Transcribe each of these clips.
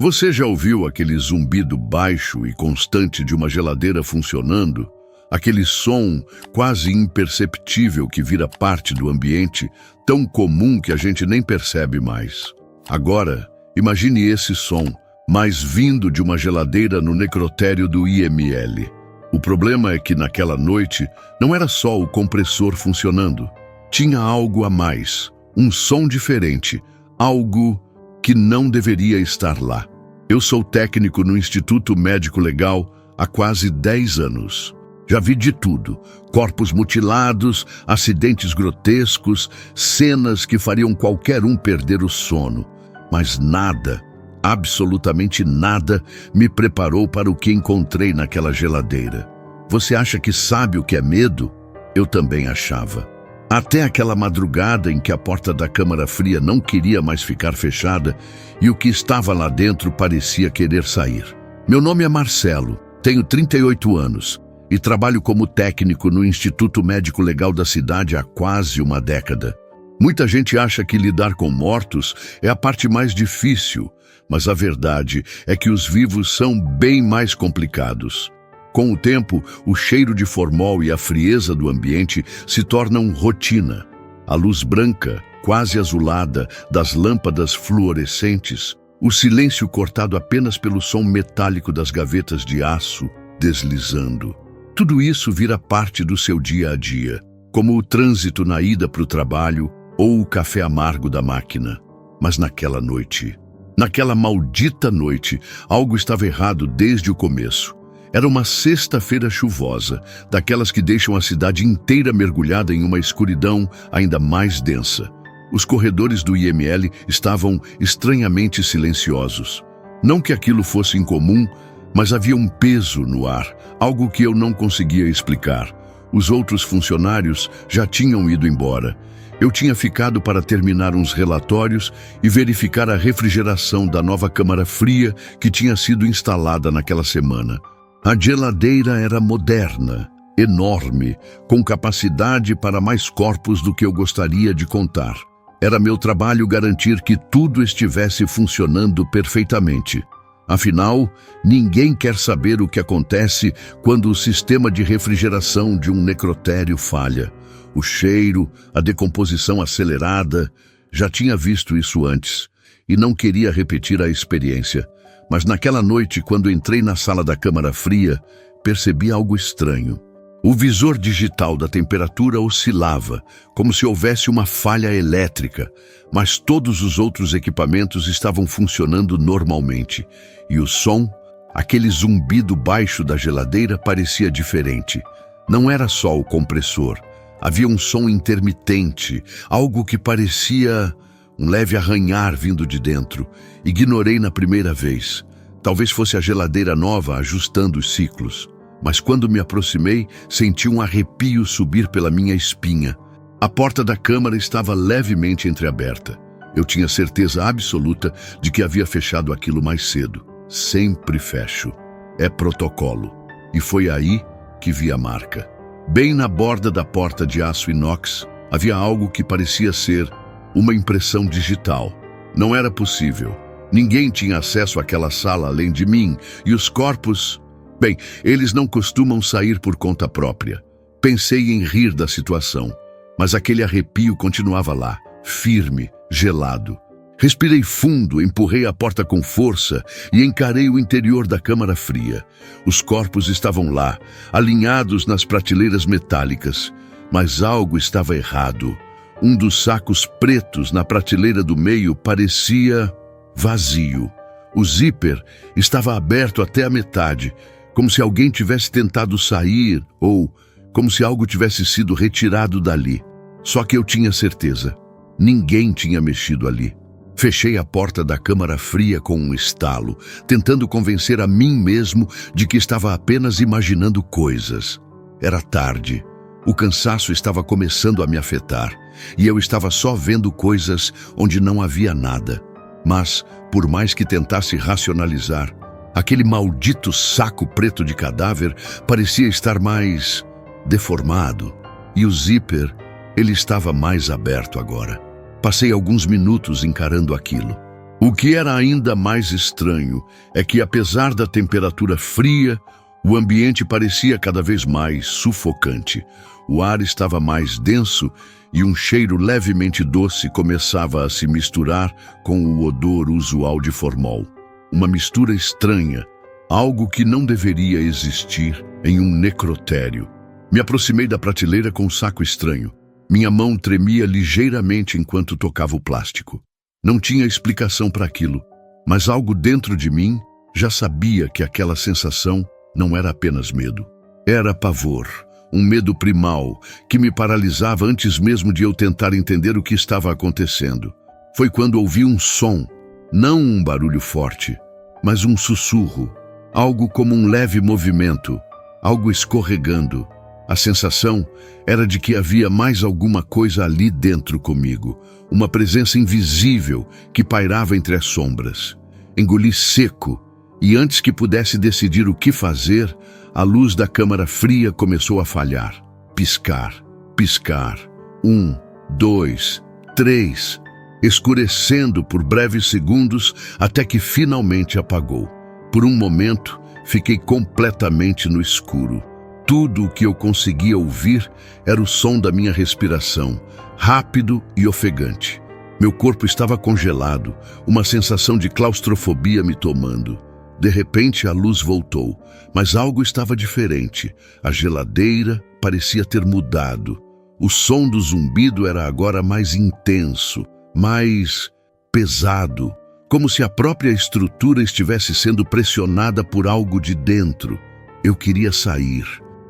Você já ouviu aquele zumbido baixo e constante de uma geladeira funcionando? Aquele som quase imperceptível que vira parte do ambiente, tão comum que a gente nem percebe mais. Agora, imagine esse som, mas vindo de uma geladeira no necrotério do IML. O problema é que naquela noite não era só o compressor funcionando. Tinha algo a mais, um som diferente, algo que não deveria estar lá. Eu sou técnico no Instituto Médico Legal há quase 10 anos. Já vi de tudo, corpos mutilados, acidentes grotescos, cenas que fariam qualquer um perder o sono. Mas nada, absolutamente nada, me preparou para o que encontrei naquela geladeira. Você acha que sabe o que é medo? Eu também achava. Até aquela madrugada em que a porta da câmara fria não queria mais ficar fechada e o que estava lá dentro parecia querer sair. Meu nome é Marcelo, tenho 38 anos e trabalho como técnico no Instituto Médico Legal da cidade há quase uma década. Muita gente acha que lidar com mortos é a parte mais difícil, mas a verdade é que os vivos são bem mais complicados. Com o tempo, o cheiro de formol e a frieza do ambiente se tornam rotina. A luz branca, quase azulada, das lâmpadas fluorescentes, o silêncio cortado apenas pelo som metálico das gavetas de aço deslizando. Tudo isso vira parte do seu dia a dia, como o trânsito na ida para o trabalho ou o café amargo da máquina. Mas naquela noite, naquela maldita noite, algo estava errado desde o começo. Era uma sexta-feira chuvosa, daquelas que deixam a cidade inteira mergulhada em uma escuridão ainda mais densa. Os corredores do IML estavam estranhamente silenciosos. Não que aquilo fosse incomum, mas havia um peso no ar, algo que eu não conseguia explicar. Os outros funcionários já tinham ido embora. Eu tinha ficado para terminar uns relatórios e verificar a refrigeração da nova câmara fria que tinha sido instalada naquela semana. A geladeira era moderna, enorme, com capacidade para mais corpos do que eu gostaria de contar. Era meu trabalho garantir que tudo estivesse funcionando perfeitamente. Afinal, ninguém quer saber o que acontece quando o sistema de refrigeração de um necrotério falha. O cheiro, a decomposição acelerada, já tinha visto isso antes e não queria repetir a experiência. Mas naquela noite, quando entrei na sala da câmara fria, percebi algo estranho. O visor digital da temperatura oscilava, como se houvesse uma falha elétrica, mas todos os outros equipamentos estavam funcionando normalmente. E o som, aquele zumbido baixo da geladeira, parecia diferente. Não era só o compressor. Havia um som intermitente, algo que parecia um leve arranhar vindo de dentro. Ignorei na primeira vez. Talvez fosse a geladeira nova ajustando os ciclos. Mas quando me aproximei, senti um arrepio subir pela minha espinha. A porta da câmara estava levemente entreaberta. Eu tinha certeza absoluta de que havia fechado aquilo mais cedo. Sempre fecho. É protocolo. E foi aí que vi a marca. Bem na borda da porta de aço inox, havia algo que parecia ser uma impressão digital. Não era possível. Ninguém tinha acesso àquela sala além de mim, e os corpos... Bem, eles não costumam sair por conta própria. Pensei em rir da situação, mas aquele arrepio continuava lá, firme, gelado. Respirei fundo, empurrei a porta com força e encarei o interior da câmara fria. Os corpos estavam lá, alinhados nas prateleiras metálicas, mas algo estava errado. Um dos sacos pretos na prateleira do meio parecia vazio. O zíper estava aberto até a metade, como se alguém tivesse tentado sair ou como se algo tivesse sido retirado dali. Só que eu tinha certeza. Ninguém tinha mexido ali. Fechei a porta da câmara fria com um estalo, tentando convencer a mim mesmo de que estava apenas imaginando coisas. Era tarde. O cansaço estava começando a me afetar e eu estava só vendo coisas onde não havia nada. Mas, por mais que tentasse racionalizar, aquele maldito saco preto de cadáver parecia estar mais deformado. E o zíper, ele estava mais aberto agora. Passei alguns minutos encarando aquilo. O que era ainda mais estranho é que, apesar da temperatura fria, o ambiente parecia cada vez mais sufocante. O ar estava mais denso e um cheiro levemente doce começava a se misturar com o odor usual de formol. Uma mistura estranha, algo que não deveria existir em um necrotério. Me aproximei da prateleira com um saco estranho. Minha mão tremia ligeiramente enquanto tocava o plástico. Não tinha explicação para aquilo, mas algo dentro de mim já sabia que aquela sensação não era apenas medo. Era pavor, um medo primal que me paralisava antes mesmo de eu tentar entender o que estava acontecendo. Foi quando ouvi um som, não um barulho forte, mas um sussurro, algo como um leve movimento, algo escorregando. A sensação era de que havia mais alguma coisa ali dentro comigo, uma presença invisível que pairava entre as sombras. Engoli seco, e antes que pudesse decidir o que fazer, a luz da câmara fria começou a falhar. Piscar, piscar. 1, 2, 3, escurecendo por breves segundos até que finalmente apagou. Por um momento, fiquei completamente no escuro. Tudo o que eu conseguia ouvir era o som da minha respiração, rápido e ofegante. Meu corpo estava congelado, uma sensação de claustrofobia me tomando. De repente a luz voltou, mas algo estava diferente. A geladeira parecia ter mudado. O som do zumbido era agora mais intenso, mais pesado, como se a própria estrutura estivesse sendo pressionada por algo de dentro. Eu queria sair.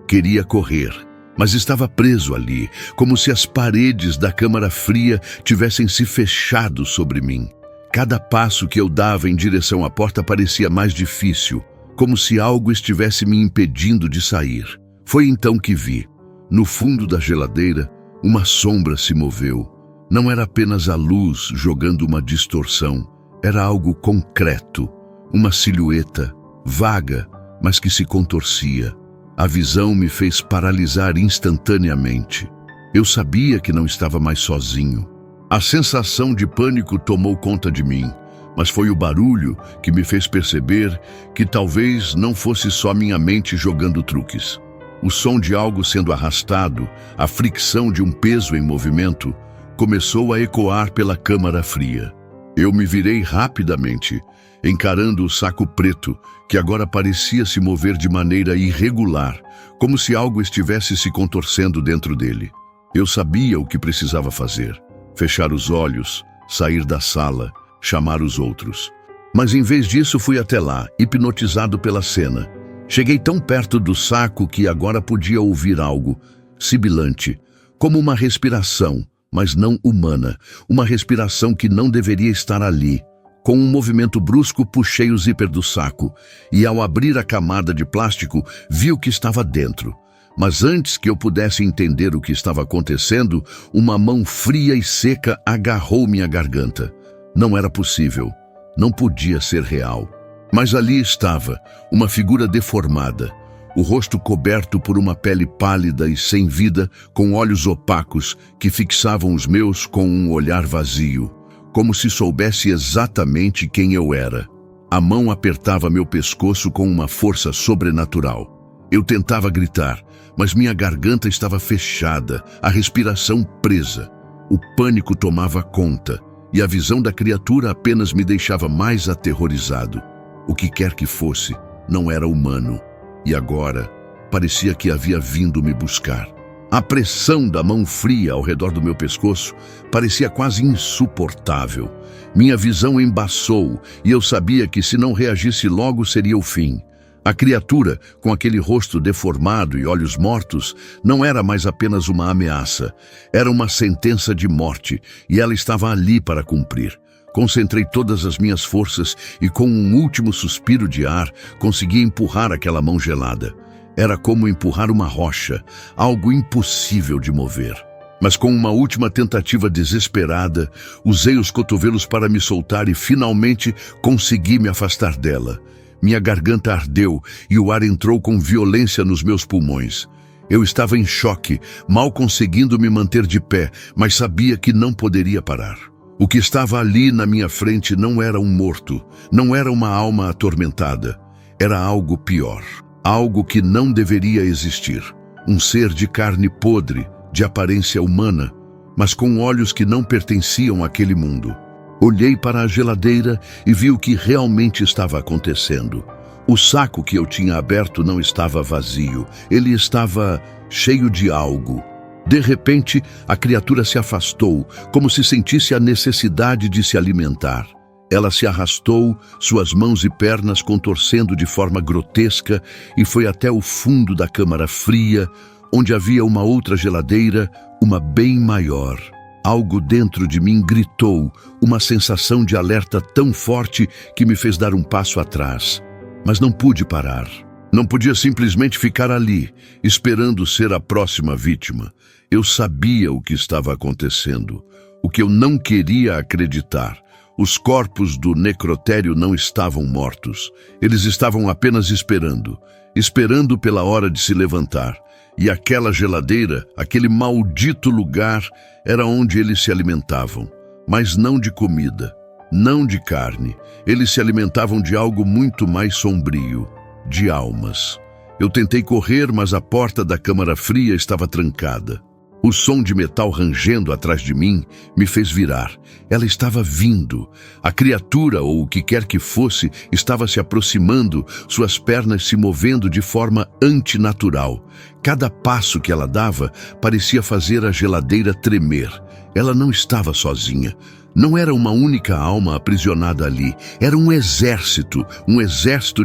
Queria correr, mas estava preso ali, como se as paredes da câmara fria tivessem se fechado sobre mim. Cada passo que eu dava em direção à porta parecia mais difícil, como se algo estivesse me impedindo de sair. Foi então que vi, no fundo da geladeira, uma sombra se moveu. Não era apenas a luz jogando uma distorção, era algo concreto, uma silhueta, vaga, mas que se contorcia. A visão me fez paralisar instantaneamente. Eu sabia que não estava mais sozinho. A sensação de pânico tomou conta de mim, mas foi o barulho que me fez perceber que talvez não fosse só minha mente jogando truques. O som de algo sendo arrastado, a fricção de um peso em movimento, começou a ecoar pela câmara fria. Eu me virei rapidamente, encarando o saco preto, que agora parecia se mover de maneira irregular, como se algo estivesse se contorcendo dentro dele. Eu sabia o que precisava fazer: fechar os olhos, sair da sala, chamar os outros. Mas em vez disso fui até lá, hipnotizado pela cena. Cheguei tão perto do saco que agora podia ouvir algo, sibilante, como uma respiração, mas não humana, uma respiração que não deveria estar ali. Com um movimento brusco, puxei o zíper do saco e, ao abrir a camada de plástico, vi o que estava dentro. Mas antes que eu pudesse entender o que estava acontecendo, uma mão fria e seca agarrou minha garganta. Não era possível. Não podia ser real. Mas ali estava, uma figura deformada, o rosto coberto por uma pele pálida e sem vida, com olhos opacos que fixavam os meus com um olhar vazio, como se soubesse exatamente quem eu era. A mão apertava meu pescoço com uma força sobrenatural. Eu tentava gritar, mas minha garganta estava fechada, a respiração presa. O pânico tomava conta, e a visão da criatura apenas me deixava mais aterrorizado. O que quer que fosse, não era humano, e agora parecia que havia vindo me buscar. A pressão da mão fria ao redor do meu pescoço parecia quase insuportável. Minha visão embaçou e eu sabia que se não reagisse logo seria o fim. A criatura, com aquele rosto deformado e olhos mortos, não era mais apenas uma ameaça. Era uma sentença de morte e ela estava ali para cumprir. Concentrei todas as minhas forças e, com um último suspiro de ar, consegui empurrar aquela mão gelada. Era como empurrar uma rocha, algo impossível de mover. Mas com uma última tentativa desesperada, usei os cotovelos para me soltar e finalmente consegui me afastar dela. Minha garganta ardeu e o ar entrou com violência nos meus pulmões. Eu estava em choque, mal conseguindo me manter de pé, mas sabia que não poderia parar. O que estava ali na minha frente não era um morto, não era uma alma atormentada. Era algo pior, algo que não deveria existir. Um ser de carne podre, de aparência humana, mas com olhos que não pertenciam àquele mundo. Olhei para a geladeira e vi o que realmente estava acontecendo. O saco que eu tinha aberto não estava vazio, ele estava cheio de algo. De repente, a criatura se afastou, como se sentisse a necessidade de se alimentar. Ela se arrastou, suas mãos e pernas contorcendo de forma grotesca, e foi até o fundo da câmara fria, onde havia uma outra geladeira, uma bem maior. Algo dentro de mim gritou, uma sensação de alerta tão forte que me fez dar um passo atrás. Mas não pude parar. Não podia simplesmente ficar ali, esperando ser a próxima vítima. Eu sabia o que estava acontecendo, o que eu não queria acreditar. Os corpos do necrotério não estavam mortos. Eles estavam apenas esperando pela hora de se levantar. E aquela geladeira, aquele maldito lugar, era onde eles se alimentavam. Mas não de comida, não de carne. Eles se alimentavam de algo muito mais sombrio, de almas. Eu tentei correr, mas a porta da câmara fria estava trancada. O som de metal rangendo atrás de mim me fez virar. Ela estava vindo. A criatura, ou o que quer que fosse, estava se aproximando, suas pernas se movendo de forma antinatural. Cada passo que ela dava parecia fazer a geladeira tremer. Ela não estava sozinha. Não era uma única alma aprisionada ali. Era um exército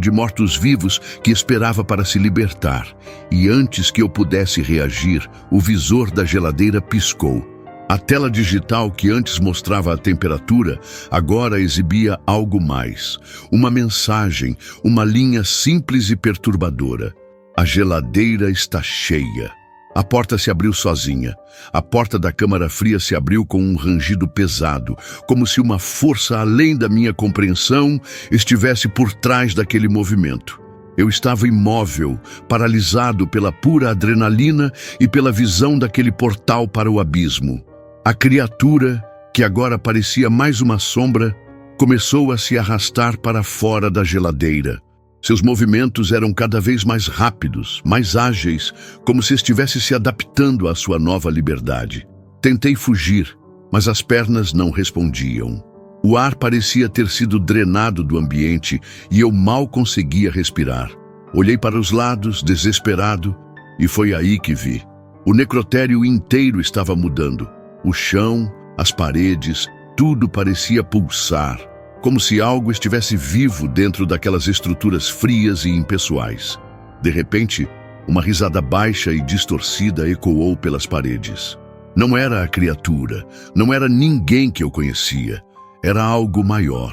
de mortos-vivos que esperava para se libertar. E antes que eu pudesse reagir, o visor da geladeira piscou. A tela digital que antes mostrava a temperatura, agora exibia algo mais. Uma mensagem, uma linha simples e perturbadora. A geladeira está cheia. A porta se abriu sozinha. A porta da câmara fria se abriu com um rangido pesado, como se uma força além da minha compreensão estivesse por trás daquele movimento. Eu estava imóvel, paralisado pela pura adrenalina e pela visão daquele portal para o abismo. A criatura, que agora parecia mais uma sombra, começou a se arrastar para fora da geladeira. Seus movimentos eram cada vez mais rápidos, mais ágeis, como se estivesse se adaptando à sua nova liberdade. Tentei fugir, mas as pernas não respondiam. O ar parecia ter sido drenado do ambiente e eu mal conseguia respirar. Olhei para os lados, desesperado, e foi aí que vi. O necrotério inteiro estava mudando. O chão, as paredes, tudo parecia pulsar, como se algo estivesse vivo dentro daquelas estruturas frias e impessoais. De repente, uma risada baixa e distorcida ecoou pelas paredes. Não era a criatura, não era ninguém que eu conhecia. Era algo maior,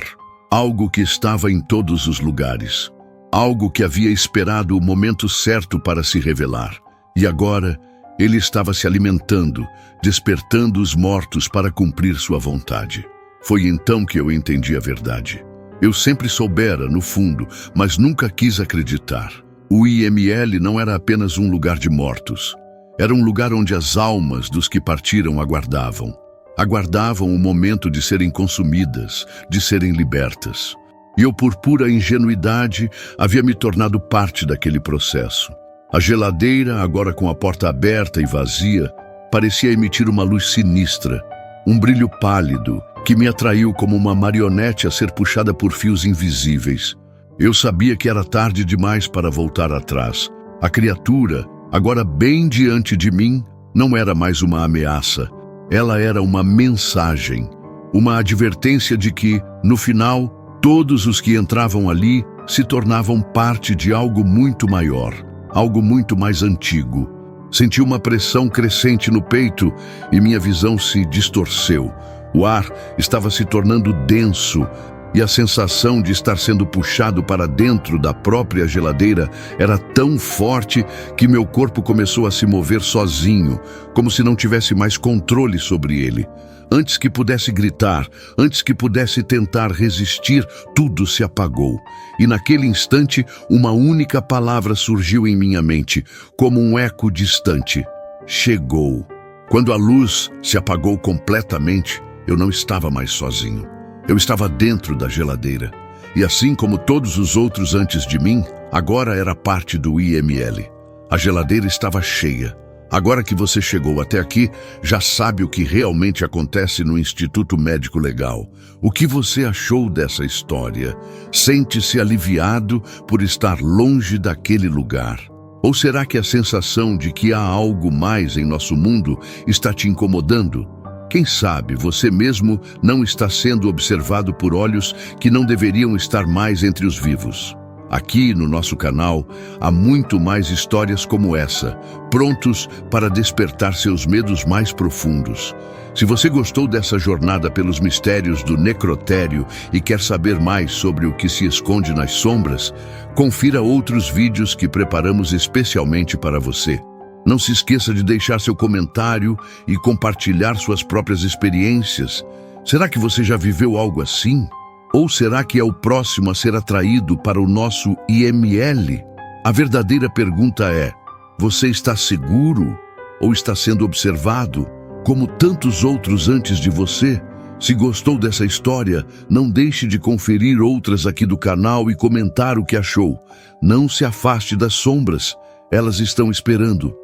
algo que estava em todos os lugares, algo que havia esperado o momento certo para se revelar. E agora, ele estava se alimentando, despertando os mortos para cumprir sua vontade. Foi então que eu entendi a verdade. Eu sempre soubera, no fundo, mas nunca quis acreditar. O IML não era apenas um lugar de mortos. Era um lugar onde as almas dos que partiram aguardavam. Aguardavam o momento de serem consumidas, de serem libertas. E eu, por pura ingenuidade, havia me tornado parte daquele processo. A geladeira, agora com a porta aberta e vazia, parecia emitir uma luz sinistra, um brilho pálido, que me atraiu como uma marionete a ser puxada por fios invisíveis. Eu sabia que era tarde demais para voltar atrás. A criatura, agora bem diante de mim, não era mais uma ameaça. Ela era uma mensagem, uma advertência de que, no final, todos os que entravam ali se tornavam parte de algo muito maior, algo muito mais antigo. Senti uma pressão crescente no peito e minha visão se distorceu. O ar estava se tornando denso e a sensação de estar sendo puxado para dentro da própria geladeira era tão forte que meu corpo começou a se mover sozinho, como se não tivesse mais controle sobre ele. Antes que pudesse gritar, antes que pudesse tentar resistir, tudo se apagou. E naquele instante, uma única palavra surgiu em minha mente, como um eco distante. Chegou. Quando a luz se apagou completamente, eu não estava mais sozinho. Eu estava dentro da geladeira. E assim como todos os outros antes de mim, agora era parte do IML. A geladeira estava cheia. Agora que você chegou até aqui, já sabe o que realmente acontece no Instituto Médico Legal. O que você achou dessa história? Sente-se aliviado por estar longe daquele lugar? Ou será que a sensação de que há algo mais em nosso mundo está te incomodando? Quem sabe você mesmo não está sendo observado por olhos que não deveriam estar mais entre os vivos. Aqui no nosso canal há muito mais histórias como essa, prontos para despertar seus medos mais profundos. Se você gostou dessa jornada pelos mistérios do necrotério e quer saber mais sobre o que se esconde nas sombras, confira outros vídeos que preparamos especialmente para você. Não se esqueça de deixar seu comentário e compartilhar suas próprias experiências. Será que você já viveu algo assim? Ou será que é o próximo a ser atraído para o nosso IML? A verdadeira pergunta é: você está seguro ou está sendo observado, como tantos outros antes de você? Se gostou dessa história, não deixe de conferir outras aqui do canal e comentar o que achou. Não se afaste das sombras, elas estão esperando.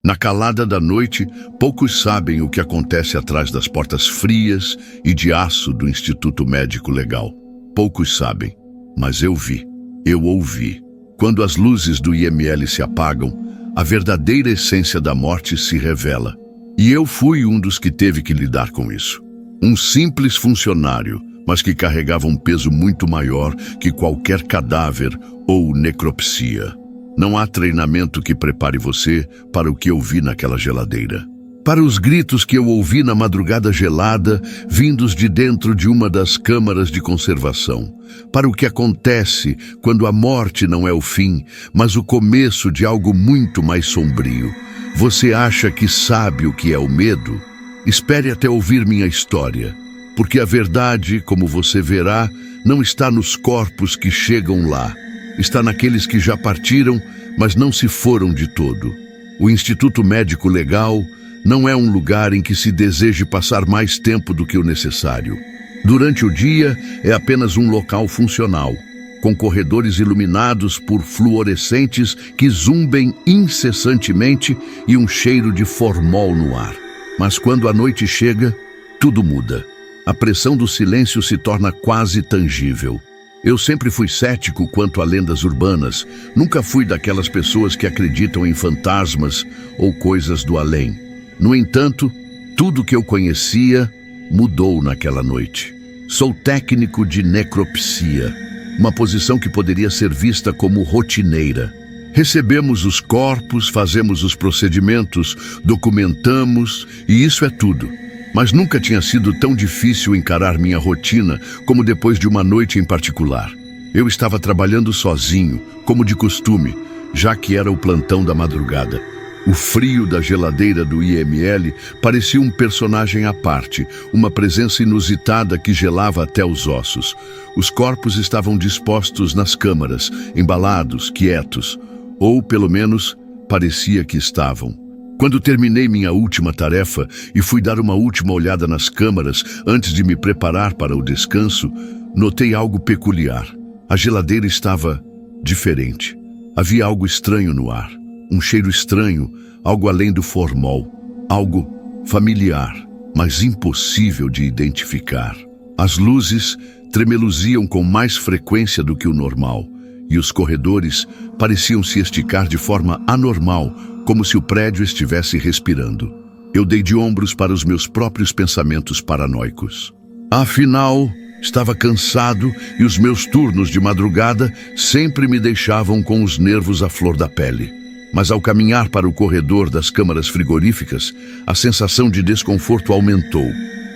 Na calada da noite, poucos sabem o que acontece atrás das portas frias e de aço do Instituto Médico Legal. Poucos sabem, mas eu vi, eu ouvi. Quando as luzes do IML se apagam, a verdadeira essência da morte se revela. E eu fui um dos que teve que lidar com isso. Um simples funcionário, mas que carregava um peso muito maior que qualquer cadáver ou necropsia. Não há treinamento que prepare você para o que eu vi naquela geladeira. Para os gritos que eu ouvi na madrugada gelada, vindos de dentro de uma das câmaras de conservação. Para o que acontece quando a morte não é o fim, mas o começo de algo muito mais sombrio. Você acha que sabe o que é o medo? Espere até ouvir minha história. Porque a verdade, como você verá, não está nos corpos que chegam lá. Está naqueles que já partiram, mas não se foram de todo. O Instituto Médico Legal não é um lugar em que se deseje passar mais tempo do que o necessário. Durante o dia, é apenas um local funcional, com corredores iluminados por fluorescentes que zumbem incessantemente e um cheiro de formol no ar. Mas quando a noite chega, tudo muda. A pressão do silêncio se torna quase tangível. Eu sempre fui cético quanto a lendas urbanas. Nunca fui daquelas pessoas que acreditam em fantasmas ou coisas do além. No entanto, tudo que eu conhecia mudou naquela noite. Sou técnico de necropsia, uma posição que poderia ser vista como rotineira. Recebemos os corpos, fazemos os procedimentos, documentamos, e isso é tudo. Mas nunca tinha sido tão difícil encarar minha rotina como depois de uma noite em particular. Eu estava trabalhando sozinho, como de costume, já que era o plantão da madrugada. O frio da geladeira do IML parecia um personagem à parte, uma presença inusitada que gelava até os ossos. Os corpos estavam dispostos nas câmaras, embalados, quietos, ou pelo menos parecia que estavam. Quando terminei minha última tarefa e fui dar uma última olhada nas câmaras antes de me preparar para o descanso, notei algo peculiar. A geladeira estava diferente. Havia algo estranho no ar, um cheiro estranho, algo além do formol, algo familiar, mas impossível de identificar. As luzes tremeluziam com mais frequência do que o normal, e os corredores pareciam se esticar de forma anormal, como se o prédio estivesse respirando. Eu dei de ombros para os meus próprios pensamentos paranoicos. Afinal, estava cansado e os meus turnos de madrugada sempre me deixavam com os nervos à flor da pele. Mas ao caminhar para o corredor das câmaras frigoríficas, a sensação de desconforto aumentou.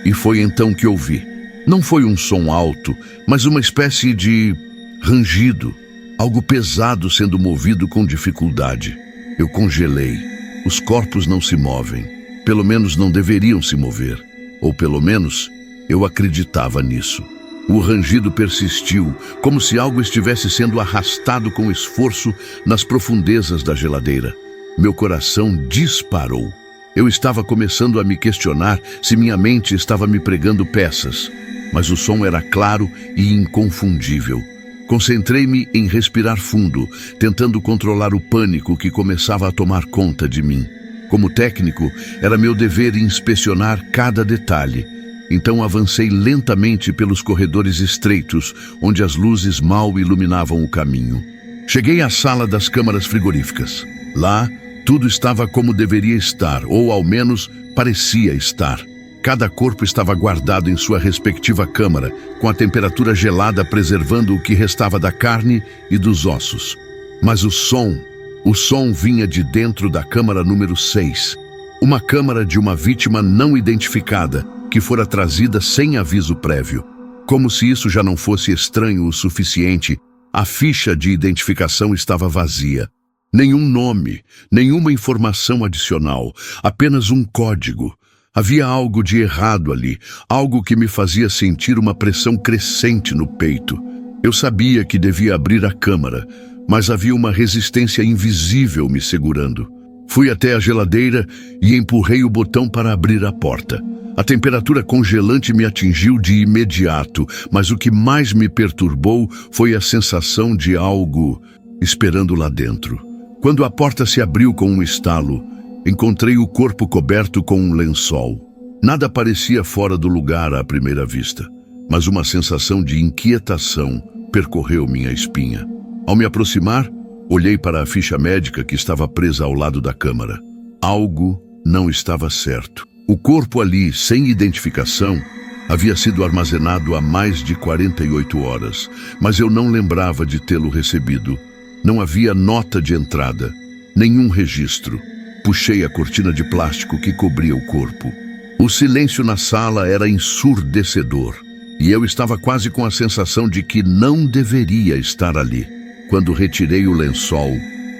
E foi então que ouvi. Não foi um som alto, mas uma espécie de rangido. Algo pesado sendo movido com dificuldade. Eu congelei. Os corpos não se movem. Pelo menos não deveriam se mover. Ou pelo menos, eu acreditava nisso. O rangido persistiu, como se algo estivesse sendo arrastado com esforço nas profundezas da geladeira. Meu coração disparou. Eu estava começando a me questionar se minha mente estava me pregando peças, mas o som era claro e inconfundível. Concentrei-me em respirar fundo, tentando controlar o pânico que começava a tomar conta de mim. Como técnico, era meu dever inspecionar cada detalhe. Então avancei lentamente pelos corredores estreitos, onde as luzes mal iluminavam o caminho. Cheguei à sala das câmaras frigoríficas. Lá, tudo estava como deveria estar, ou ao menos parecia estar. Cada corpo estava guardado em sua respectiva câmara, com a temperatura gelada preservando o que restava da carne e dos ossos. Mas o som vinha de dentro da câmara número 6. Uma câmara de uma vítima não identificada, que fora trazida sem aviso prévio. Como se isso já não fosse estranho o suficiente, a ficha de identificação estava vazia. Nenhum nome, nenhuma informação adicional, apenas um código. Havia algo de errado ali, algo que me fazia sentir uma pressão crescente no peito. Eu sabia que devia abrir a câmara, mas havia uma resistência invisível me segurando. Fui até a geladeira e empurrei o botão para abrir a porta. A temperatura congelante me atingiu de imediato, mas o que mais me perturbou foi a sensação de algo esperando lá dentro. Quando a porta se abriu com um estalo, encontrei o corpo coberto com um lençol. Nada parecia fora do lugar à primeira vista, mas uma sensação de inquietação percorreu minha espinha. Ao me aproximar, olhei para a ficha médica que estava presa ao lado da câmara. Algo não estava certo. O corpo ali, sem identificação, havia sido armazenado há mais de 48 horas, mas eu não lembrava de tê-lo recebido. Não havia nota de entrada, nenhum registro. Puxei a cortina de plástico que cobria o corpo. O silêncio na sala era ensurdecedor, e eu estava quase com a sensação de que não deveria estar ali. Quando retirei o lençol,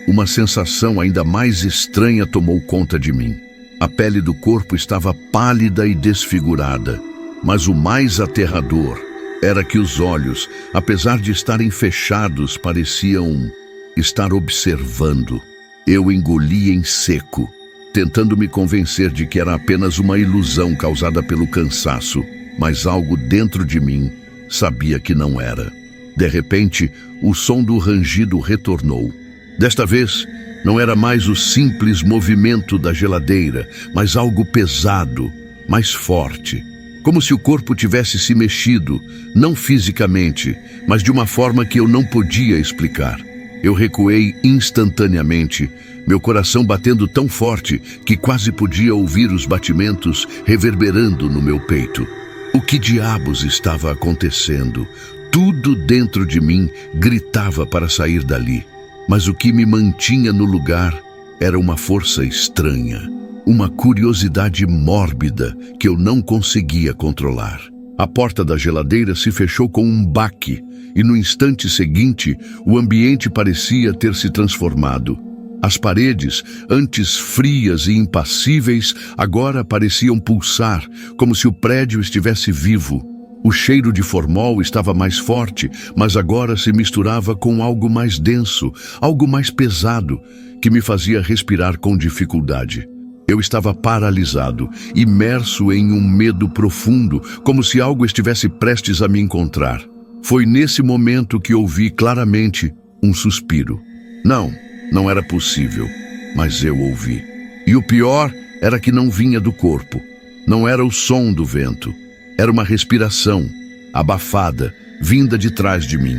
uma sensação ainda mais estranha tomou conta de mim. A pele do corpo estava pálida e desfigurada, mas o mais aterrador era que os olhos, apesar de estarem fechados, pareciam estar observando. Eu engoli em seco, tentando me convencer de que era apenas uma ilusão causada pelo cansaço, mas algo dentro de mim sabia que não era. De repente, o som do rangido retornou. Desta vez, não era mais o simples movimento da geladeira, mas algo pesado, mais forte. Como se o corpo tivesse se mexido, não fisicamente, mas de uma forma que eu não podia explicar. Eu recuei instantaneamente, meu coração batendo tão forte que quase podia ouvir os batimentos reverberando no meu peito. O que diabos estava acontecendo? Tudo dentro de mim gritava para sair dali, mas o que me mantinha no lugar era uma força estranha, uma curiosidade mórbida que eu não conseguia controlar. A porta da geladeira se fechou com um baque, e no instante seguinte, o ambiente parecia ter se transformado. As paredes, antes frias e impassíveis, agora pareciam pulsar, como se o prédio estivesse vivo. O cheiro de formol estava mais forte, mas agora se misturava com algo mais denso, algo mais pesado, que me fazia respirar com dificuldade. Eu estava paralisado, imerso em um medo profundo, como se algo estivesse prestes a me encontrar. Foi nesse momento que ouvi claramente um suspiro. Não era possível, mas eu ouvi. E o pior era que não vinha do corpo. Não era o som do vento. Era uma respiração, abafada, vinda de trás de mim.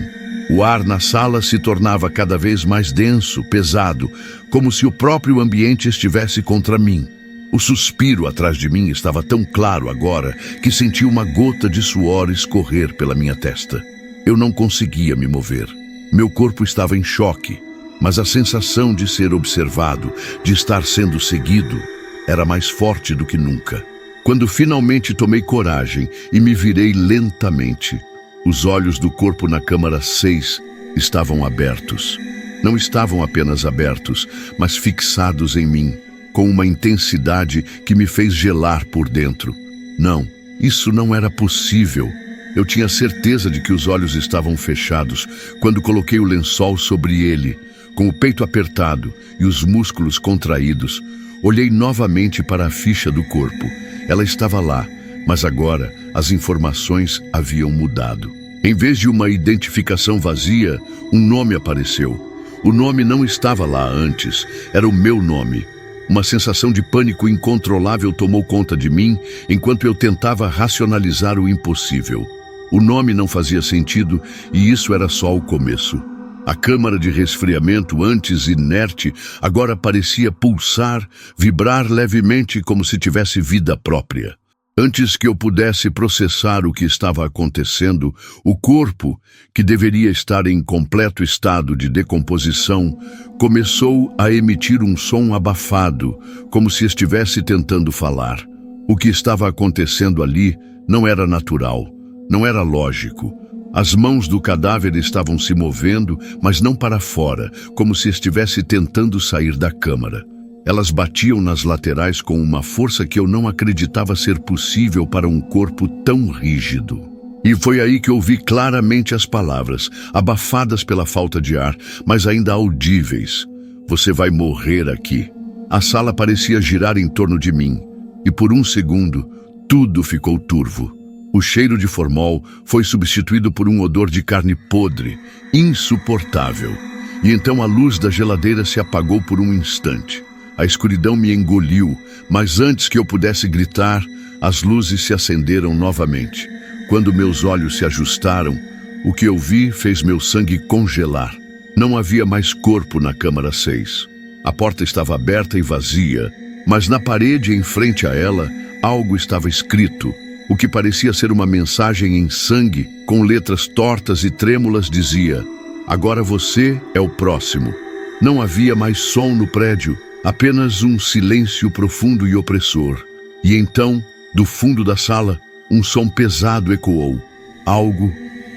O ar na sala se tornava cada vez mais denso, pesado, como se o próprio ambiente estivesse contra mim. O suspiro atrás de mim estava tão claro agora que senti uma gota de suor escorrer pela minha testa. Eu não conseguia me mover. Meu corpo estava em choque, mas a sensação de ser observado, de estar sendo seguido, era mais forte do que nunca. Quando finalmente tomei coragem e me virei lentamente, os olhos do corpo na câmara 6 estavam abertos. Não estavam apenas abertos, mas fixados em mim, com uma intensidade que me fez gelar por dentro. Não, isso não era possível. Eu tinha certeza de que os olhos estavam fechados quando coloquei o lençol sobre ele. Com o peito apertado e os músculos contraídos, olhei novamente para a ficha do corpo. Ela estava lá, mas agora as informações haviam mudado. Em vez de uma identificação vazia, um nome apareceu. O nome não estava lá antes, era o meu nome. Uma sensação de pânico incontrolável tomou conta de mim enquanto eu tentava racionalizar o impossível. O nome não fazia sentido e isso era só o começo. A câmara de resfriamento, antes inerte, agora parecia pulsar, vibrar levemente como se tivesse vida própria. Antes que eu pudesse processar o que estava acontecendo, o corpo, que deveria estar em completo estado de decomposição, começou a emitir um som abafado, como se estivesse tentando falar. O que estava acontecendo ali não era natural, não era lógico. As mãos do cadáver estavam se movendo, mas não para fora, como se estivesse tentando sair da câmara. Elas batiam nas laterais com uma força que eu não acreditava ser possível para um corpo tão rígido. E foi aí que ouvi claramente as palavras, abafadas pela falta de ar, mas ainda audíveis. Você vai morrer aqui. A sala parecia girar em torno de mim, e por um segundo, tudo ficou turvo. O cheiro de formol foi substituído por um odor de carne podre, insuportável. E então a luz da geladeira se apagou por um instante. A escuridão me engoliu, mas antes que eu pudesse gritar, as luzes se acenderam novamente. Quando meus olhos se ajustaram, o que eu vi fez meu sangue congelar. Não havia mais corpo na câmara 6. A porta estava aberta e vazia, mas na parede em frente a ela, algo estava escrito. O que parecia ser uma mensagem em sangue, com letras tortas e trêmulas, dizia: agora você é o próximo. Não havia mais som no prédio. Apenas um silêncio profundo e opressor. E então, do fundo da sala, um som pesado ecoou.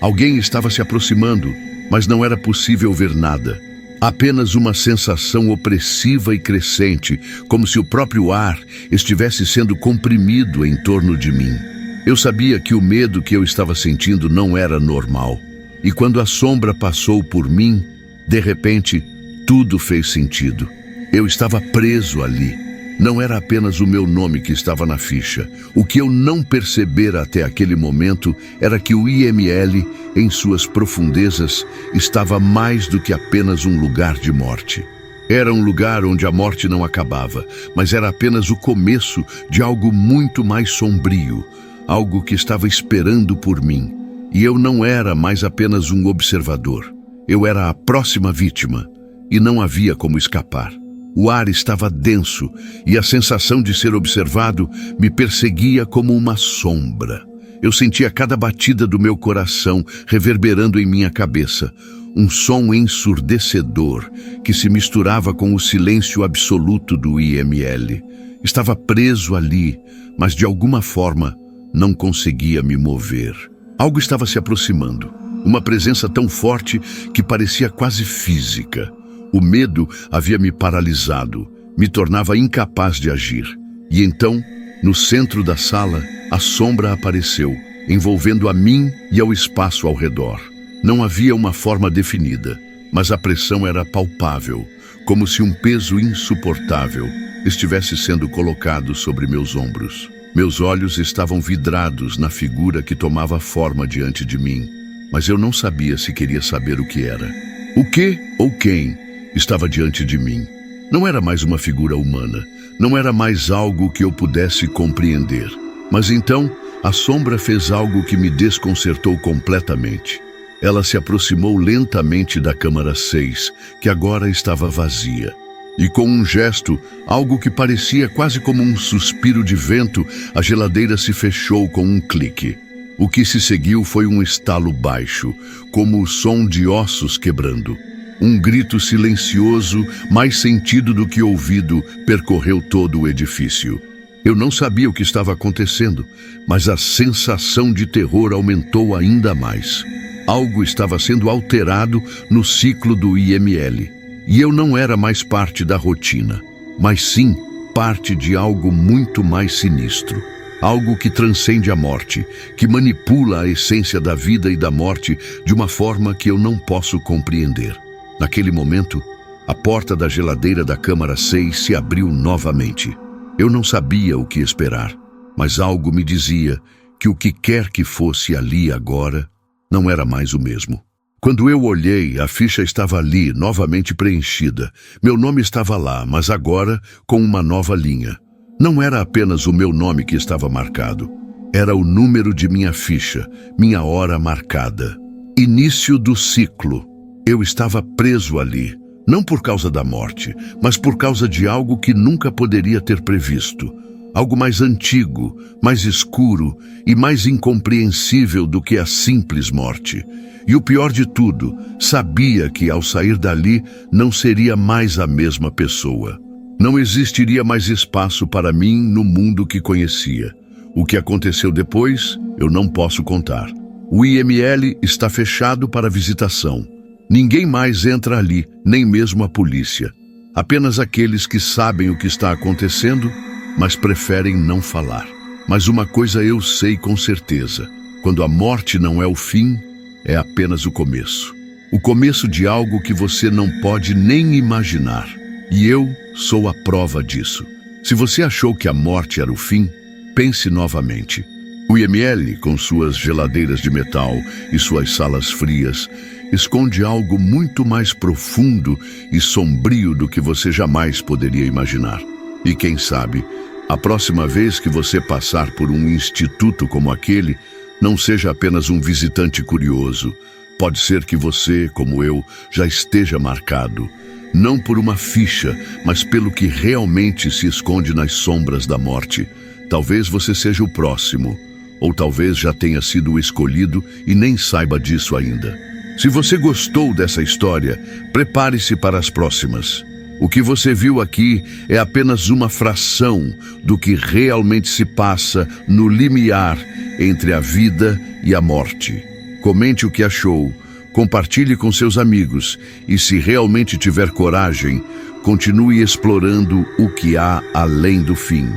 Alguém estava se aproximando, mas não era possível ver nada. Apenas uma sensação opressiva e crescente, como se o próprio ar estivesse sendo comprimido em torno de mim. Eu sabia que o medo que eu estava sentindo não era normal. E quando a sombra passou por mim, de repente, tudo fez sentido. Eu estava preso ali. Não era apenas o meu nome que estava na ficha. O que eu não percebera até aquele momento era que o IML, em suas profundezas, estava mais do que apenas um lugar de morte. Era um lugar onde a morte não acabava, mas era apenas o começo de algo muito mais sombrio, algo que estava esperando por mim. E eu não era mais apenas um observador. Eu era a próxima vítima, e não havia como escapar. O ar estava denso e a sensação de ser observado me perseguia como uma sombra. Eu sentia cada batida do meu coração reverberando em minha cabeça, um som ensurdecedor que se misturava com o silêncio absoluto do IML. Estava preso ali, mas de alguma forma não conseguia me mover. Algo estava se aproximando, uma presença tão forte que parecia quase física. O medo havia me paralisado, me tornava incapaz de agir. E então, no centro da sala, a sombra apareceu, envolvendo a mim e ao espaço ao redor. Não havia uma forma definida, mas a pressão era palpável, como se um peso insuportável estivesse sendo colocado sobre meus ombros. Meus olhos estavam vidrados na figura que tomava forma diante de mim, mas eu não sabia se queria saber o que era. O que ou quem estava diante de mim? Não era mais uma figura humana, não era mais algo que eu pudesse compreender. Mas então, a sombra fez algo que me desconcertou completamente. Ela se aproximou lentamente da câmara 6, que agora estava vazia. E com um gesto, algo que parecia quase como um suspiro de vento, a geladeira se fechou com um clique. O que se seguiu foi um estalo baixo, como o som de ossos quebrando. Um grito silencioso, mais sentido do que ouvido, percorreu todo o edifício. Eu não sabia o que estava acontecendo, mas a sensação de terror aumentou ainda mais. Algo estava sendo alterado no ciclo do IML. E eu não era mais parte da rotina, mas sim parte de algo muito mais sinistro. Algo que transcende a morte, que manipula a essência da vida e da morte de uma forma que eu não posso compreender. Naquele momento, A porta da geladeira da câmara 6 se abriu novamente. Eu não sabia o que esperar, mas algo me dizia que o que quer que fosse ali agora não era mais o mesmo. Quando eu olhei, a ficha estava ali, novamente preenchida. Meu nome estava lá, mas agora com uma nova linha. Não era apenas o meu nome que estava marcado. Era o número de minha ficha, minha hora marcada. Início do ciclo. Eu estava preso ali, não por causa da morte, mas por causa de algo que nunca poderia ter previsto. Algo mais antigo, mais escuro e mais incompreensível do que a simples morte. E o pior de tudo, sabia que ao sair dali não seria mais a mesma pessoa. Não existiria mais espaço para mim no mundo que conhecia. O que aconteceu depois, eu não posso contar. O IML está fechado para visitação. Ninguém mais entra ali, nem mesmo a polícia. Apenas aqueles que sabem o que está acontecendo, mas preferem não falar. Mas uma coisa eu sei com certeza: quando a morte não é o fim, é apenas o começo. O começo de algo que você não pode nem imaginar. E eu sou a prova disso. Se você achou que a morte era o fim, pense novamente. O IML, com suas geladeiras de metal e suas salas frias, esconde algo muito mais profundo e sombrio do que você jamais poderia imaginar. E quem sabe, a próxima vez que você passar por um instituto como aquele, não seja apenas um visitante curioso. Pode ser que você, como eu, já esteja marcado, não por uma ficha, mas pelo que realmente se esconde nas sombras da morte. Talvez você seja o próximo, ou talvez já tenha sido o escolhido e nem saiba disso ainda. Se você gostou dessa história, prepare-se para as próximas. O que você viu aqui é apenas uma fração do que realmente se passa no limiar entre a vida e a morte. Comente o que achou, compartilhe com seus amigos e, se realmente tiver coragem, continue explorando o que há além do fim.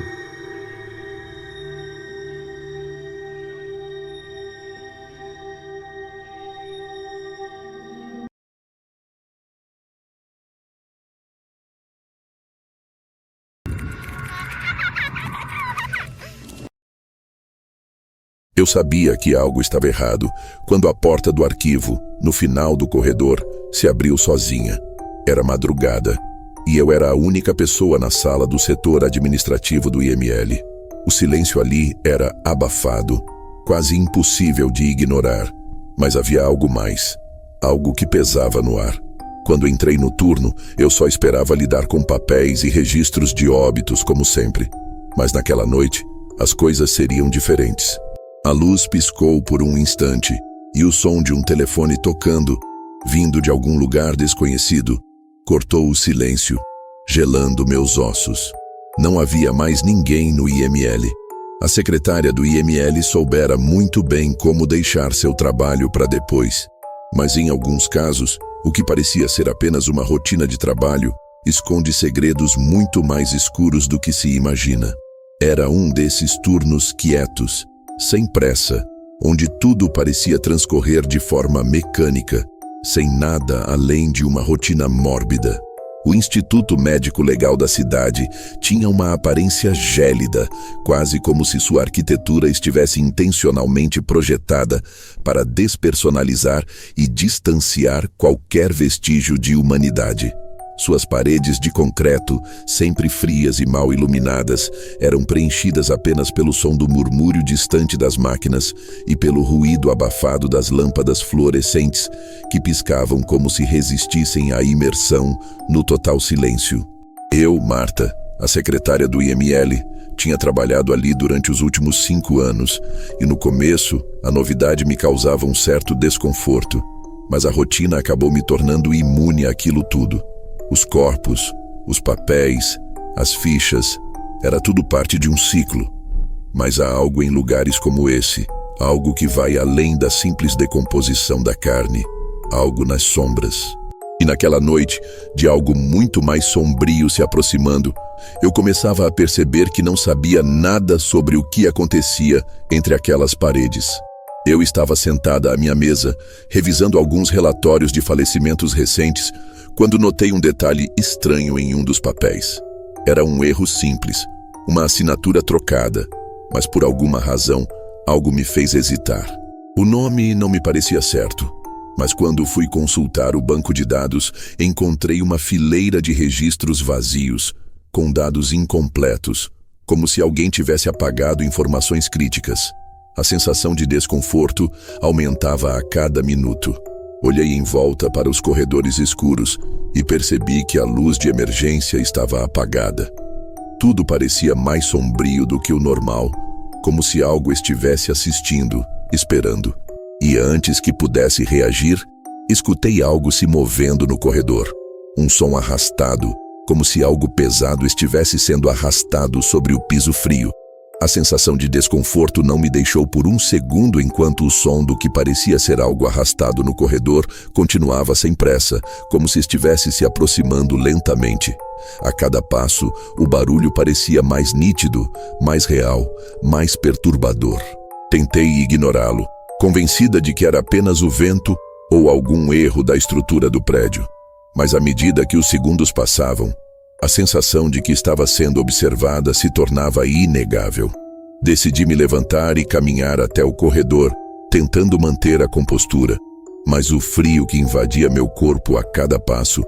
Eu sabia que algo estava errado quando a porta do arquivo, no final do corredor, se abriu sozinha. Era madrugada e eu era a única pessoa na sala do setor administrativo do IML. O silêncio ali era abafado, quase impossível de ignorar, mas havia algo mais, algo que pesava no ar. Quando entrei no turno, eu só esperava lidar com papéis e registros de óbitos como sempre. Mas naquela noite, as coisas seriam diferentes. A luz piscou por um instante e o som de um telefone tocando, vindo de algum lugar desconhecido, cortou o silêncio, gelando meus ossos. Não havia mais ninguém no IML. A secretária do IML soubera muito bem como deixar seu trabalho para depois. Mas em alguns casos, o que parecia ser apenas uma rotina de trabalho esconde segredos muito mais escuros do que se imagina. Era um desses turnos quietos, sem pressa, onde tudo parecia transcorrer de forma mecânica, sem nada além de uma rotina mórbida. O Instituto Médico Legal da cidade tinha uma aparência gélida, quase como se sua arquitetura estivesse intencionalmente projetada para despersonalizar e distanciar qualquer vestígio de humanidade. Suas paredes de concreto, sempre frias e mal iluminadas, eram preenchidas apenas pelo som do murmúrio distante das máquinas e pelo ruído abafado das lâmpadas fluorescentes que piscavam como se resistissem à imersão no total silêncio. Eu, Marta, a secretária do IML, tinha trabalhado ali durante os últimos 5 anos e no começo a novidade me causava um certo desconforto, mas a rotina acabou me tornando imune àquilo tudo. Os corpos, os papéis, as fichas, era tudo parte de um ciclo. Mas há algo em lugares como esse, algo que vai além da simples decomposição da carne, algo nas sombras. E naquela noite, de algo muito mais sombrio se aproximando, eu começava a perceber que não sabia nada sobre o que acontecia entre aquelas paredes. Eu estava sentada à minha mesa, revisando alguns relatórios de falecimentos recentes, quando notei um detalhe estranho em um dos papéis. Era um erro simples, uma assinatura trocada, mas por alguma razão, algo me fez hesitar. O nome não me parecia certo, mas quando fui consultar o banco de dados, encontrei uma fileira de registros vazios, com dados incompletos, como se alguém tivesse apagado informações críticas. A sensação de desconforto aumentava a cada minuto. Olhei em volta para os corredores escuros e percebi que a luz de emergência estava apagada. Tudo parecia mais sombrio do que o normal, como se algo estivesse assistindo, esperando. E antes que pudesse reagir, escutei algo se movendo no corredor. Um som arrastado, como se algo pesado estivesse sendo arrastado sobre o piso frio. A sensação de desconforto não me deixou por um segundo enquanto o som do que parecia ser algo arrastado no corredor continuava sem pressa, como se estivesse se aproximando lentamente. A cada passo, o barulho parecia mais nítido, mais real, mais perturbador. Tentei ignorá-lo, convencida de que era apenas o vento ou algum erro da estrutura do prédio. Mas à medida que os segundos passavam, a sensação de que estava sendo observada se tornava inegável. Decidi me levantar e caminhar até o corredor, tentando manter a compostura, mas o frio que invadia meu corpo a cada passo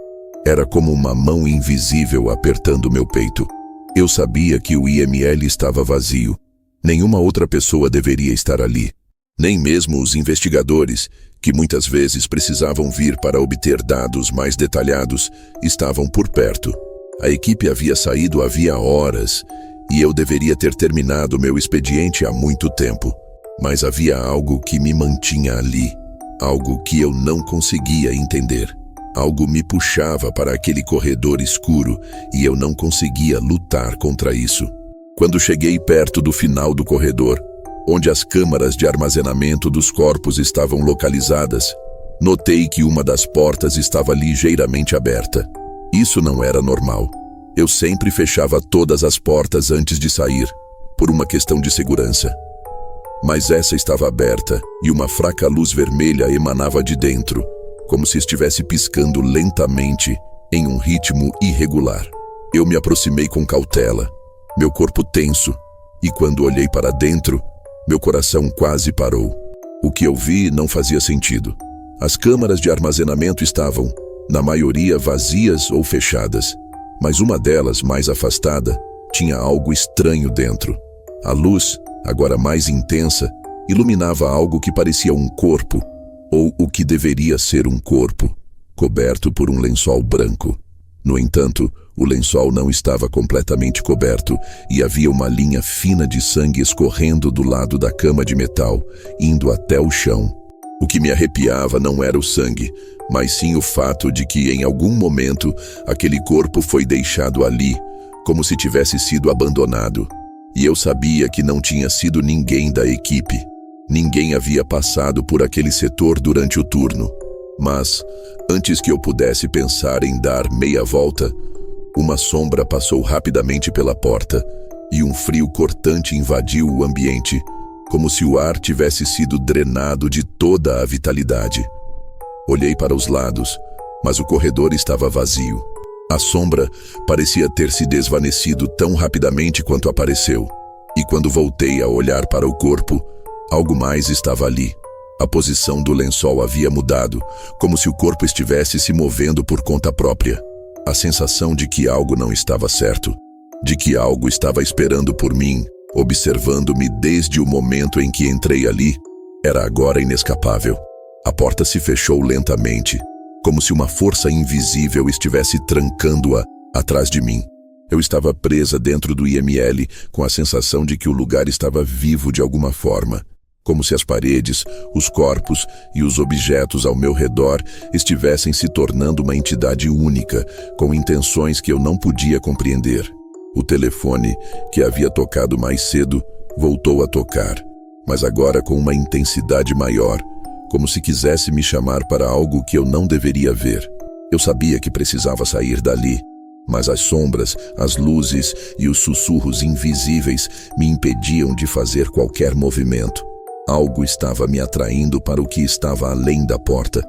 era como uma mão invisível apertando meu peito. Eu sabia que o IML estava vazio. Nenhuma outra pessoa deveria estar ali. Nem mesmo os investigadores, que muitas vezes precisavam vir para obter dados mais detalhados, estavam por perto. A equipe havia saído havia horas e eu deveria ter terminado meu expediente há muito tempo. Mas havia algo que me mantinha ali, algo que eu não conseguia entender. Algo me puxava para aquele corredor escuro e eu não conseguia lutar contra isso. Quando cheguei perto do final do corredor, onde as câmaras de armazenamento dos corpos estavam localizadas, notei que uma das portas estava ligeiramente aberta. Isso não era normal. Eu sempre fechava todas as portas antes de sair, por uma questão de segurança. Mas essa estava aberta e uma fraca luz vermelha emanava de dentro, como se estivesse piscando lentamente em um ritmo irregular. Eu me aproximei com cautela, meu corpo tenso, e quando olhei para dentro, meu coração quase parou. O que eu vi não fazia sentido. As câmaras de armazenamento estavam, na maioria, vazias ou fechadas, mas uma delas, mais afastada, tinha algo estranho dentro. A luz, agora mais intensa, iluminava algo que parecia um corpo, ou o que deveria ser um corpo, coberto por um lençol branco. No entanto, o lençol não estava completamente coberto e havia uma linha fina de sangue escorrendo do lado da cama de metal, indo até o chão. O que me arrepiava não era o sangue, mas sim o fato de que, em algum momento, aquele corpo foi deixado ali, como se tivesse sido abandonado. E eu sabia que não tinha sido ninguém da equipe. Ninguém havia passado por aquele setor durante o turno. Mas, antes que eu pudesse pensar em dar meia volta, uma sombra passou rapidamente pela porta e um frio cortante invadiu o ambiente, como se o ar tivesse sido drenado de toda a vitalidade. Olhei para os lados, mas o corredor estava vazio. A sombra parecia ter se desvanecido tão rapidamente quanto apareceu. E quando voltei a olhar para o corpo, algo mais estava ali. A posição do lençol havia mudado, como se o corpo estivesse se movendo por conta própria. A sensação de que algo não estava certo, de que algo estava esperando por mim, observando-me desde o momento em que entrei ali, era agora inescapável. A porta se fechou lentamente, como se uma força invisível estivesse trancando-a atrás de mim. Eu estava presa dentro do IML, com a sensação de que o lugar estava vivo de alguma forma, como se as paredes, os corpos e os objetos ao meu redor estivessem se tornando uma entidade única, com intenções que eu não podia compreender. O telefone, que havia tocado mais cedo, voltou a tocar, mas agora com uma intensidade maior, como se quisesse me chamar para algo que eu não deveria ver. Eu sabia que precisava sair dali, mas as sombras, as luzes e os sussurros invisíveis me impediam de fazer qualquer movimento. Algo estava me atraindo para o que estava além da porta,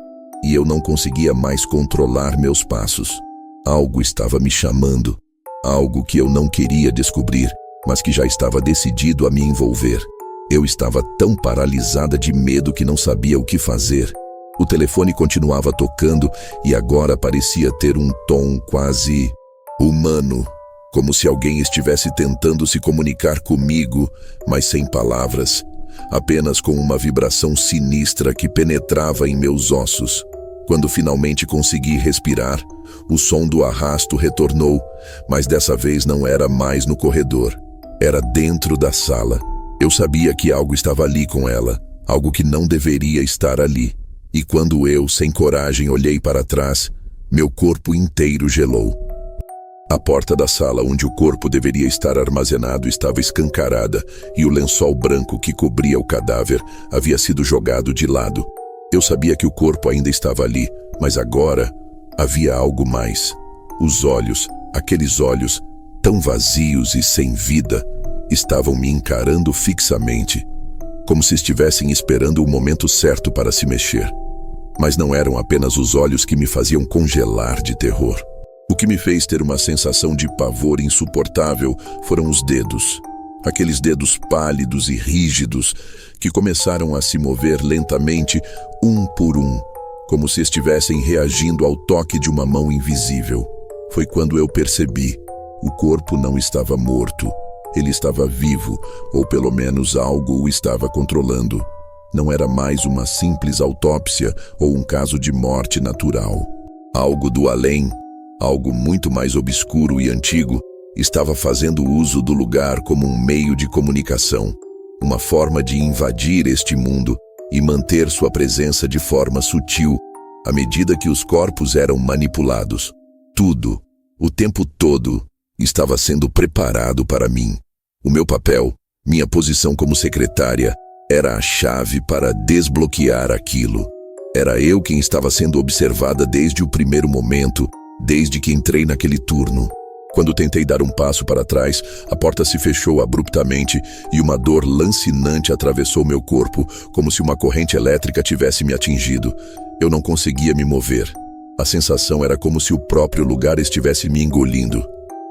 e eu não conseguia mais controlar meus passos. Algo estava me chamando, algo que eu não queria descobrir, mas que já estava decidido a me envolver. Eu estava tão paralisada de medo que não sabia o que fazer. O telefone continuava tocando e agora parecia ter um tom quase humano, como se alguém estivesse tentando se comunicar comigo, mas sem palavras, apenas com uma vibração sinistra que penetrava em meus ossos. Quando finalmente consegui respirar, o som do arrasto retornou, mas dessa vez não era mais no corredor. Era dentro da sala. Eu sabia que algo estava ali com ela, algo que não deveria estar ali. E quando eu, sem coragem, olhei para trás, meu corpo inteiro gelou. A porta da sala onde o corpo deveria estar armazenado estava escancarada e o lençol branco que cobria o cadáver havia sido jogado de lado. Eu sabia que o corpo ainda estava ali, mas agora havia algo mais. Os olhos, aqueles olhos tão vazios e sem vida, estavam me encarando fixamente, como se estivessem esperando o momento certo para se mexer. Mas não eram apenas os olhos que me faziam congelar de terror. O que me fez ter uma sensação de pavor insuportável foram os dedos. Aqueles dedos pálidos e rígidos que começaram a se mover lentamente, um por um, como se estivessem reagindo ao toque de uma mão invisível. Foi quando eu percebi: o corpo não estava morto. Ele estava vivo, ou pelo menos algo o estava controlando. Não era mais uma simples autópsia ou um caso de morte natural. Algo do além, algo muito mais obscuro e antigo, estava fazendo uso do lugar como um meio de comunicação, uma forma de invadir este mundo e manter sua presença de forma sutil, à medida que os corpos eram manipulados. Tudo, o tempo todo, estava sendo preparado para mim. O meu papel, minha posição como secretária, era a chave para desbloquear aquilo. Era eu quem estava sendo observada desde o primeiro momento, desde que entrei naquele turno. Quando tentei dar um passo para trás, a porta se fechou abruptamente e uma dor lancinante atravessou meu corpo, como se uma corrente elétrica tivesse me atingido. Eu não conseguia me mover. A sensação era como se o próprio lugar estivesse me engolindo.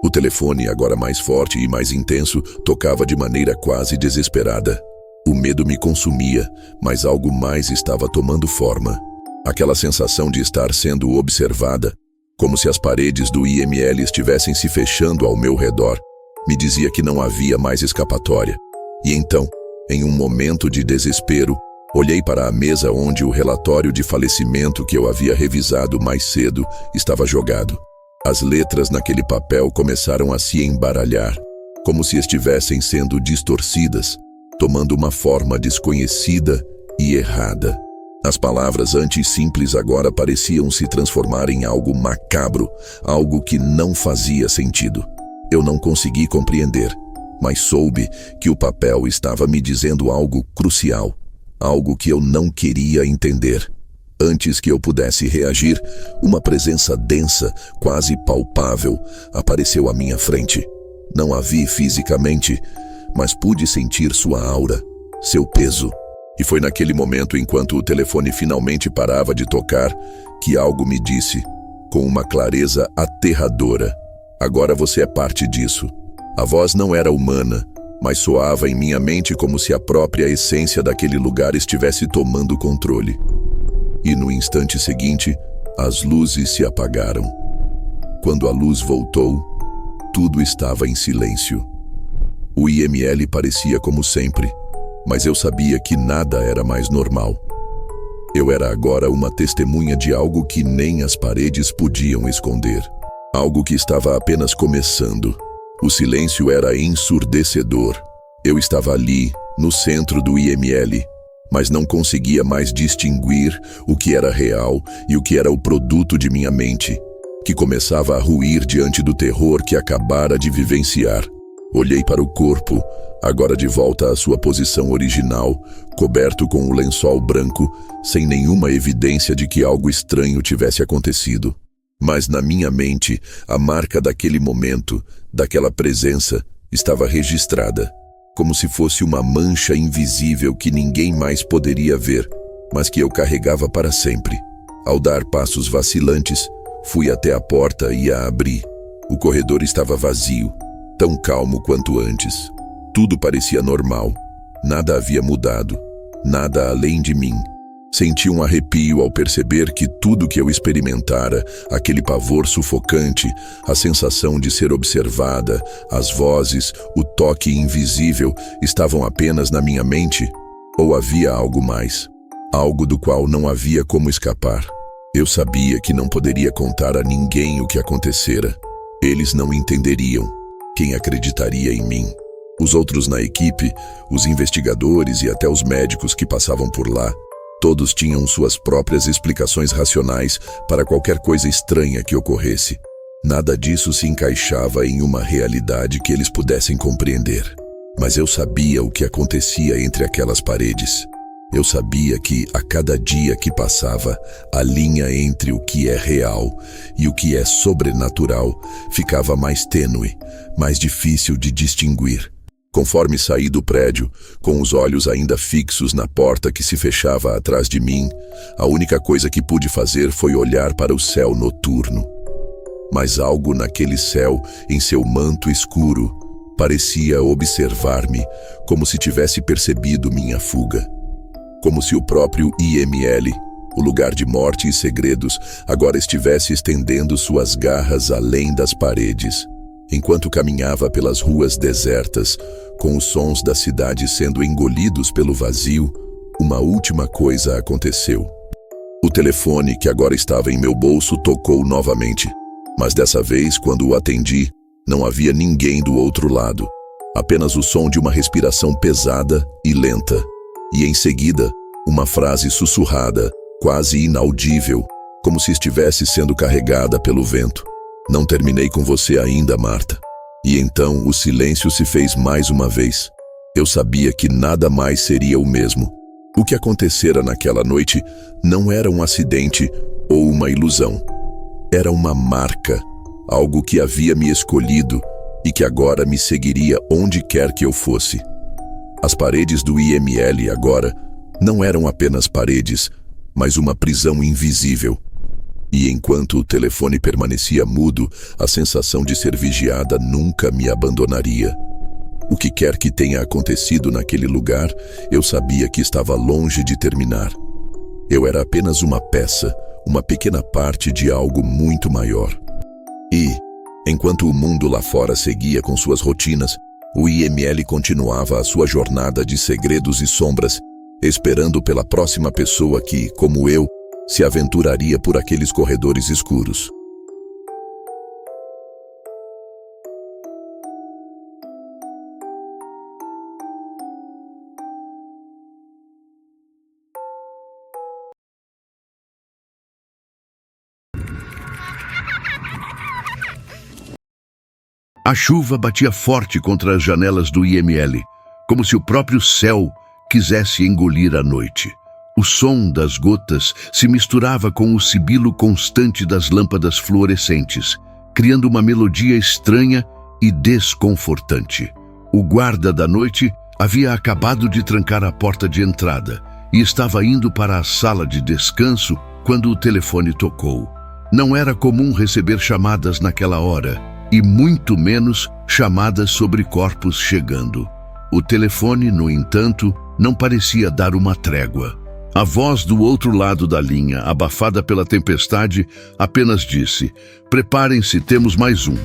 O telefone, agora mais forte e mais intenso, tocava de maneira quase desesperada. O medo me consumia, mas algo mais estava tomando forma. Aquela sensação de estar sendo observada, como se as paredes do IML estivessem se fechando ao meu redor, me dizia que não havia mais escapatória. E então, em um momento de desespero, olhei para a mesa onde o relatório de falecimento que eu havia revisado mais cedo estava jogado. As letras naquele papel começaram a se embaralhar, como se estivessem sendo distorcidas, tomando uma forma desconhecida e errada. As palavras antes simples agora pareciam se transformar em algo macabro, algo que não fazia sentido. Eu não consegui compreender, mas soube que o papel estava me dizendo algo crucial, algo que eu não queria entender. Antes que eu pudesse reagir, uma presença densa, quase palpável, apareceu à minha frente. Não a vi fisicamente, mas pude sentir sua aura, seu peso. E foi naquele momento, enquanto o telefone finalmente parava de tocar, que algo me disse, com uma clareza aterradora: agora você é parte disso. A voz não era humana, mas soava em minha mente como se a própria essência daquele lugar estivesse tomando controle. E no instante seguinte, as luzes se apagaram. Quando a luz voltou, tudo estava em silêncio. O IML parecia como sempre, mas eu sabia que nada era mais normal. Eu era agora uma testemunha de algo que nem as paredes podiam esconder. Algo que estava apenas começando. O silêncio era ensurdecedor. Eu estava ali, no centro do IML, mas não conseguia mais distinguir o que era real e o que era o produto de minha mente, que começava a ruir diante do terror que acabara de vivenciar. Olhei para o corpo, agora de volta à sua posição original, coberto com o lençol branco, sem nenhuma evidência de que algo estranho tivesse acontecido. Mas na minha mente, a marca daquele momento, daquela presença, estava registrada, como se fosse uma mancha invisível que ninguém mais poderia ver, mas que eu carregava para sempre. Ao dar passos vacilantes, fui até a porta e a abri. O corredor estava vazio, tão calmo quanto antes. Tudo parecia normal. Nada havia mudado, nada além de mim. Senti um arrepio ao perceber que tudo que eu experimentara, aquele pavor sufocante, a sensação de ser observada, as vozes, o toque invisível, estavam apenas na minha mente? Ou havia algo mais? Algo do qual não havia como escapar. Eu sabia que não poderia contar a ninguém o que acontecera. Eles não entenderiam. Quem acreditaria em mim? Os outros na equipe, os investigadores e até os médicos que passavam por lá, todos tinham suas próprias explicações racionais para qualquer coisa estranha que ocorresse. Nada disso se encaixava em uma realidade que eles pudessem compreender. Mas eu sabia o que acontecia entre aquelas paredes. Eu sabia que, a cada dia que passava, a linha entre o que é real e o que é sobrenatural ficava mais tênue, mais difícil de distinguir. Conforme saí do prédio, com os olhos ainda fixos na porta que se fechava atrás de mim, a única coisa que pude fazer foi olhar para o céu noturno. Mas algo naquele céu, em seu manto escuro, parecia observar-me, como se tivesse percebido minha fuga. Como se o próprio IML, o lugar de morte e segredos, agora estivesse estendendo suas garras além das paredes. Enquanto caminhava pelas ruas desertas, com os sons da cidade sendo engolidos pelo vazio, uma última coisa aconteceu. O telefone, que agora estava em meu bolso, tocou novamente. Mas dessa vez, quando o atendi, não havia ninguém do outro lado. Apenas o som de uma respiração pesada e lenta. E em seguida, uma frase sussurrada, quase inaudível, como se estivesse sendo carregada pelo vento. Não terminei com você ainda, Marta. E então o silêncio se fez mais uma vez. Eu sabia que nada mais seria o mesmo. O que acontecera naquela noite não era um acidente ou uma ilusão. Era uma marca, algo que havia me escolhido e que agora me seguiria onde quer que eu fosse. As paredes do IML agora não eram apenas paredes, mas uma prisão invisível. E enquanto o telefone permanecia mudo, a sensação de ser vigiada nunca me abandonaria. O que quer que tenha acontecido naquele lugar, eu sabia que estava longe de terminar. Eu era apenas uma peça, uma pequena parte de algo muito maior. E, enquanto o mundo lá fora seguia com suas rotinas, o IML continuava a sua jornada de segredos e sombras, esperando pela próxima pessoa que, como eu, se aventuraria por aqueles corredores escuros. A chuva batia forte contra as janelas do IML, como se o próprio céu quisesse engolir a noite. O som das gotas se misturava com o sibilo constante das lâmpadas fluorescentes, criando uma melodia estranha e desconfortante. O guarda da noite havia acabado de trancar a porta de entrada e estava indo para a sala de descanso quando o telefone tocou. Não era comum receber chamadas naquela hora, e muito menos chamadas sobre corpos chegando. O telefone, no entanto, não parecia dar uma trégua. A voz do outro lado da linha, abafada pela tempestade, apenas disse: "Preparem-se, temos mais um."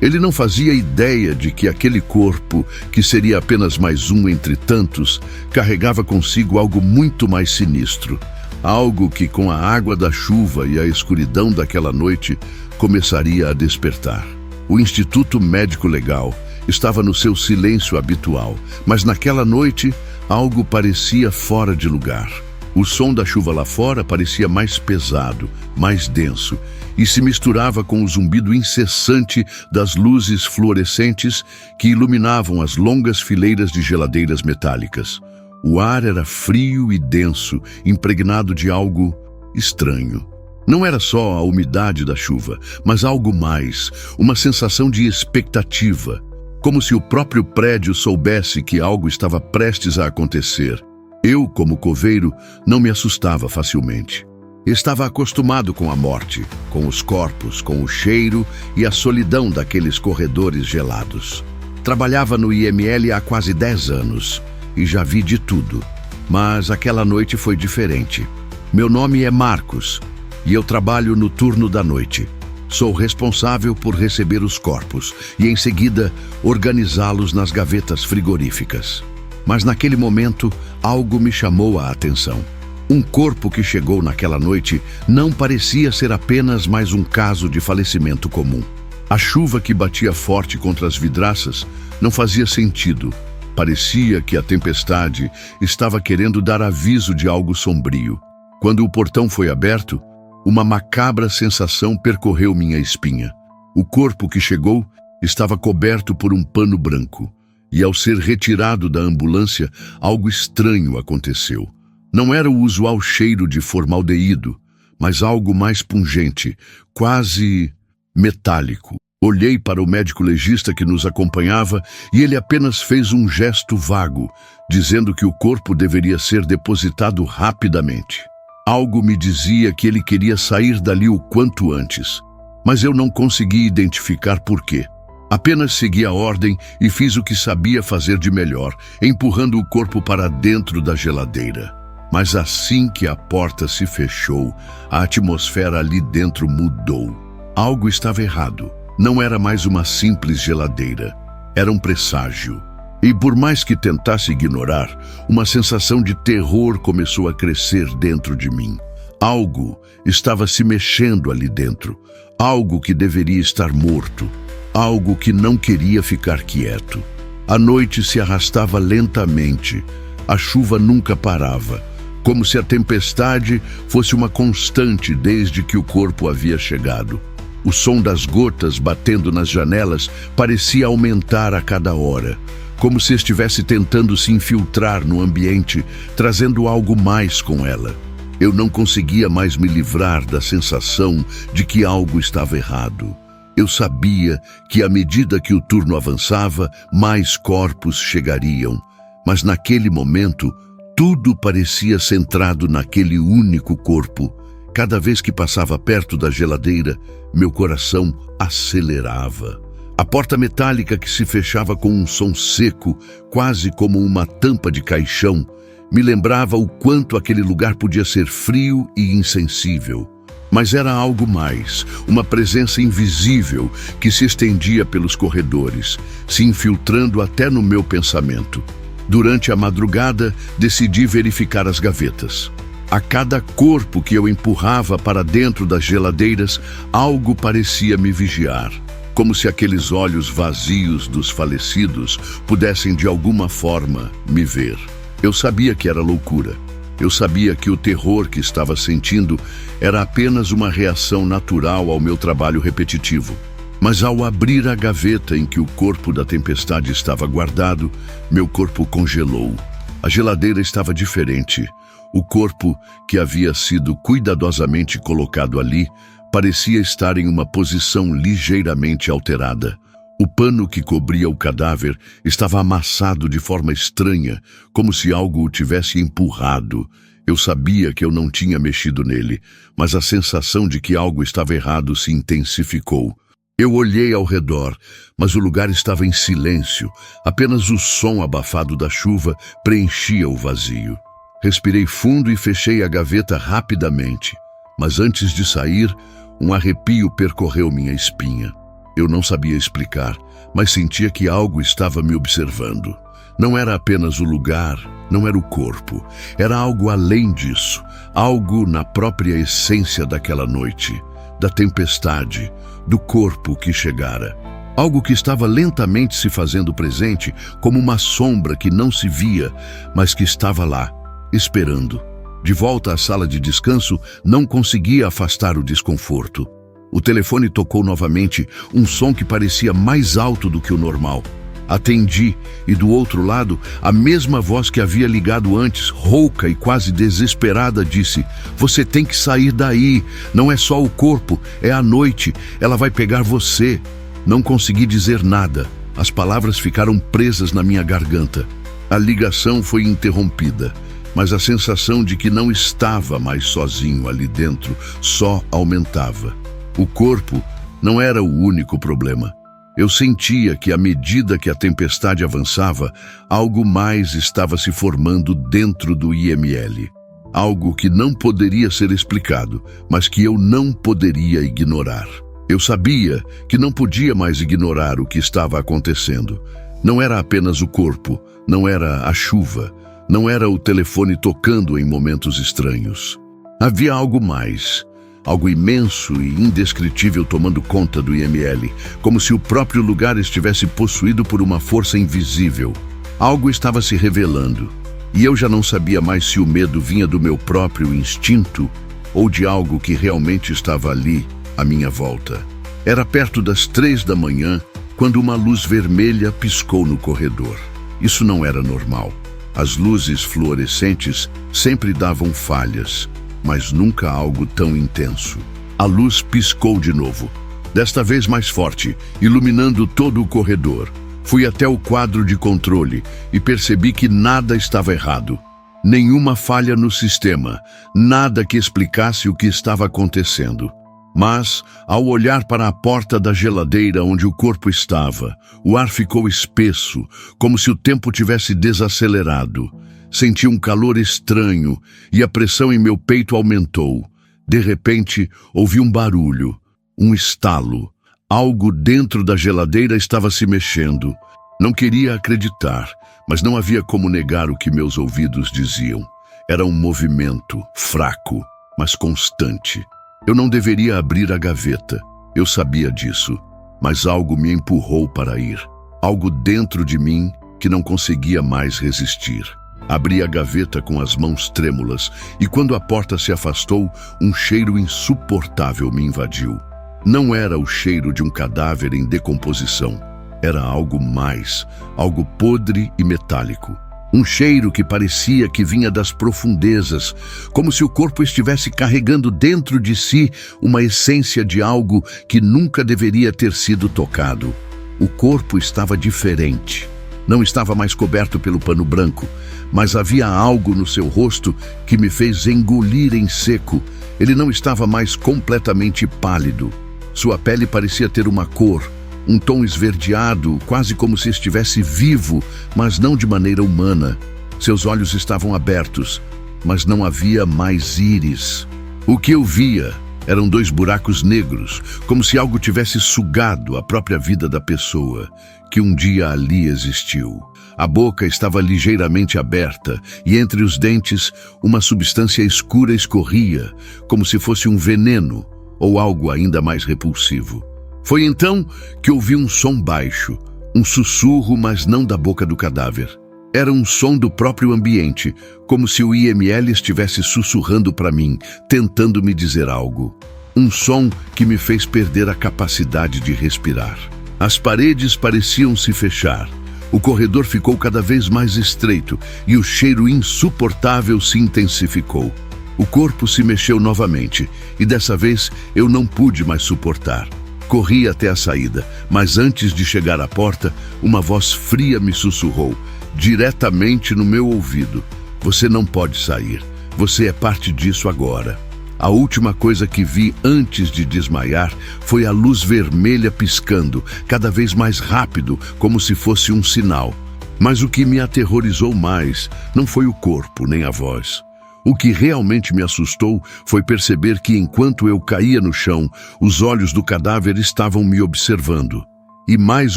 Ele não fazia ideia de que aquele corpo, que seria apenas mais um entre tantos, carregava consigo algo muito mais sinistro. Algo que, com a água da chuva e a escuridão daquela noite, começaria a despertar. O Instituto Médico Legal estava no seu silêncio habitual, mas naquela noite algo parecia fora de lugar. O som da chuva lá fora parecia mais pesado, mais denso, e se misturava com o zumbido incessante das luzes fluorescentes que iluminavam as longas fileiras de geladeiras metálicas. O ar era frio e denso, impregnado de algo estranho. Não era só a umidade da chuva, mas algo mais, uma sensação de expectativa, como se o próprio prédio soubesse que algo estava prestes a acontecer. Eu, como coveiro, não me assustava facilmente. Estava acostumado com a morte, com os corpos, com o cheiro e a solidão daqueles corredores gelados. Trabalhava no IML há quase 10 anos e já vi de tudo. Mas aquela noite foi diferente. Meu nome é Marcos e eu trabalho no turno da noite. Sou responsável por receber os corpos e, em seguida, organizá-los nas gavetas frigoríficas. Mas naquele momento, algo me chamou a atenção. Um corpo que chegou naquela noite não parecia ser apenas mais um caso de falecimento comum. A chuva que batia forte contra as vidraças não fazia sentido. Parecia que a tempestade estava querendo dar aviso de algo sombrio. Quando o portão foi aberto, uma macabra sensação percorreu minha espinha. O corpo que chegou estava coberto por um pano branco, e ao ser retirado da ambulância, algo estranho aconteceu. Não era o usual cheiro de formaldeído, mas algo mais pungente, quase metálico. Olhei para o médico legista que nos acompanhava e ele apenas fez um gesto vago, dizendo que o corpo deveria ser depositado rapidamente. Algo me dizia que ele queria sair dali o quanto antes, mas eu não consegui identificar por quê. Apenas segui a ordem e fiz o que sabia fazer de melhor, empurrando o corpo para dentro da geladeira. Mas assim que a porta se fechou, a atmosfera ali dentro mudou. Algo estava errado. Não era mais uma simples geladeira. Era um presságio. E por mais que tentasse ignorar, uma sensação de terror começou a crescer dentro de mim. Algo estava se mexendo ali dentro. Algo que deveria estar morto. Algo que não queria ficar quieto. A noite se arrastava lentamente. A chuva nunca parava, como se a tempestade fosse uma constante desde que o corpo havia chegado. O som das gotas batendo nas janelas parecia aumentar a cada hora, como se estivesse tentando se infiltrar no ambiente, trazendo algo mais com ela. Eu não conseguia mais me livrar da sensação de que algo estava errado. Eu sabia que à medida que o turno avançava, mais corpos chegariam, mas naquele momento, tudo parecia centrado naquele único corpo. Cada vez que passava perto da geladeira, meu coração acelerava. A porta metálica que se fechava com um som seco, quase como uma tampa de caixão, me lembrava o quanto aquele lugar podia ser frio e insensível. Mas era algo mais, uma presença invisível que se estendia pelos corredores, se infiltrando até no meu pensamento. Durante a madrugada, decidi verificar as gavetas. A cada corpo que eu empurrava para dentro das geladeiras, algo parecia me vigiar, como se aqueles olhos vazios dos falecidos pudessem de alguma forma me ver. Eu sabia que era loucura. Eu sabia que o terror que estava sentindo era apenas uma reação natural ao meu trabalho repetitivo. Mas ao abrir a gaveta em que o corpo da tempestade estava guardado, meu corpo congelou. A geladeira estava diferente. O corpo, que havia sido cuidadosamente colocado ali, parecia estar em uma posição ligeiramente alterada. O pano que cobria o cadáver estava amassado de forma estranha, como se algo o tivesse empurrado. Eu sabia que eu não tinha mexido nele, mas a sensação de que algo estava errado se intensificou. Eu olhei ao redor, mas o lugar estava em silêncio. Apenas o som abafado da chuva preenchia o vazio. Respirei fundo e fechei a gaveta rapidamente. Mas antes de sair, um arrepio percorreu minha espinha. Eu não sabia explicar, mas sentia que algo estava me observando. Não era apenas o lugar, não era o corpo. Era algo além disso, algo na própria essência daquela noite, da tempestade, do corpo que chegara. Algo que estava lentamente se fazendo presente, como uma sombra que não se via, mas que estava lá, esperando. De volta à sala de descanso, não conseguia afastar o desconforto. O telefone tocou novamente, um som que parecia mais alto do que o normal. Atendi e do outro lado, a mesma voz que havia ligado antes, rouca e quase desesperada, disse: "Você tem que sair daí, não é só o corpo, é a noite, ela vai pegar você." Não consegui dizer nada, as palavras ficaram presas na minha garganta. A ligação foi interrompida. mas a sensação de que não estava mais sozinho ali dentro só aumentava. O corpo não era o único problema. Eu sentia que, à medida que a tempestade avançava, algo mais estava se formando dentro do IML. Algo que não poderia ser explicado, mas que eu não poderia ignorar. Eu sabia que não podia mais ignorar o que estava acontecendo. Não era apenas o corpo, não era a chuva, não era o telefone tocando em momentos estranhos. Havia algo mais, algo imenso e indescritível tomando conta do IML, como se o próprio lugar estivesse possuído por uma força invisível. Algo estava se revelando, e eu já não sabia mais se o medo vinha do meu próprio instinto ou de algo que realmente estava ali, à minha volta. Era perto das 3 da manhã, quando uma luz vermelha piscou no corredor. Isso não era normal. As luzes fluorescentes sempre davam falhas, mas nunca algo tão intenso. A luz piscou de novo, desta vez mais forte, iluminando todo o corredor. Fui até o quadro de controle e percebi que nada estava errado. Nenhuma falha no sistema, nada que explicasse o que estava acontecendo. Mas, ao olhar para a porta da geladeira onde o corpo estava, o ar ficou espesso, como se o tempo tivesse desacelerado. Senti um calor estranho e a pressão em meu peito aumentou. De repente, ouvi um barulho, um estalo. Algo dentro da geladeira estava se mexendo. Não queria acreditar, mas não havia como negar o que meus ouvidos diziam. Era um movimento fraco, mas constante. Eu não deveria abrir a gaveta. Eu sabia disso, mas algo me empurrou para ir. Algo dentro de mim que não conseguia mais resistir. Abri a gaveta com as mãos trêmulas e quando a porta se afastou, um cheiro insuportável me invadiu. Não era o cheiro de um cadáver em decomposição. Era algo mais, algo podre e metálico. Um cheiro que parecia que vinha das profundezas, como se o corpo estivesse carregando dentro de si uma essência de algo que nunca deveria ter sido tocado. O corpo estava diferente. Não estava mais coberto pelo pano branco, mas havia algo no seu rosto que me fez engolir em seco. Ele não estava mais completamente pálido. Sua pele parecia ter uma cor, um tom esverdeado, quase como se estivesse vivo, mas não de maneira humana. Seus olhos estavam abertos, mas não havia mais íris. O que eu via eram 2 buracos negros, como se algo tivesse sugado a própria vida da pessoa, que um dia ali existiu. A boca estava ligeiramente aberta e entre os dentes uma substância escura escorria, como se fosse um veneno ou algo ainda mais repulsivo. Foi então que ouvi um som baixo, um sussurro, mas não da boca do cadáver. Era um som do próprio ambiente, como se o IML estivesse sussurrando para mim, tentando me dizer algo. Um som que me fez perder a capacidade de respirar. As paredes pareciam se fechar. O corredor ficou cada vez mais estreito e o cheiro insuportável se intensificou. O corpo se mexeu novamente e dessa vez eu não pude mais suportar. Corri até a saída, mas antes de chegar à porta, uma voz fria me sussurrou, diretamente no meu ouvido. Você não pode sair. Você é parte disso agora. A última coisa que vi antes de desmaiar foi a luz vermelha piscando, cada vez mais rápido, como se fosse um sinal. Mas o que me aterrorizou mais não foi o corpo nem a voz. O que realmente me assustou foi perceber que enquanto eu caía no chão, os olhos do cadáver estavam me observando. E mais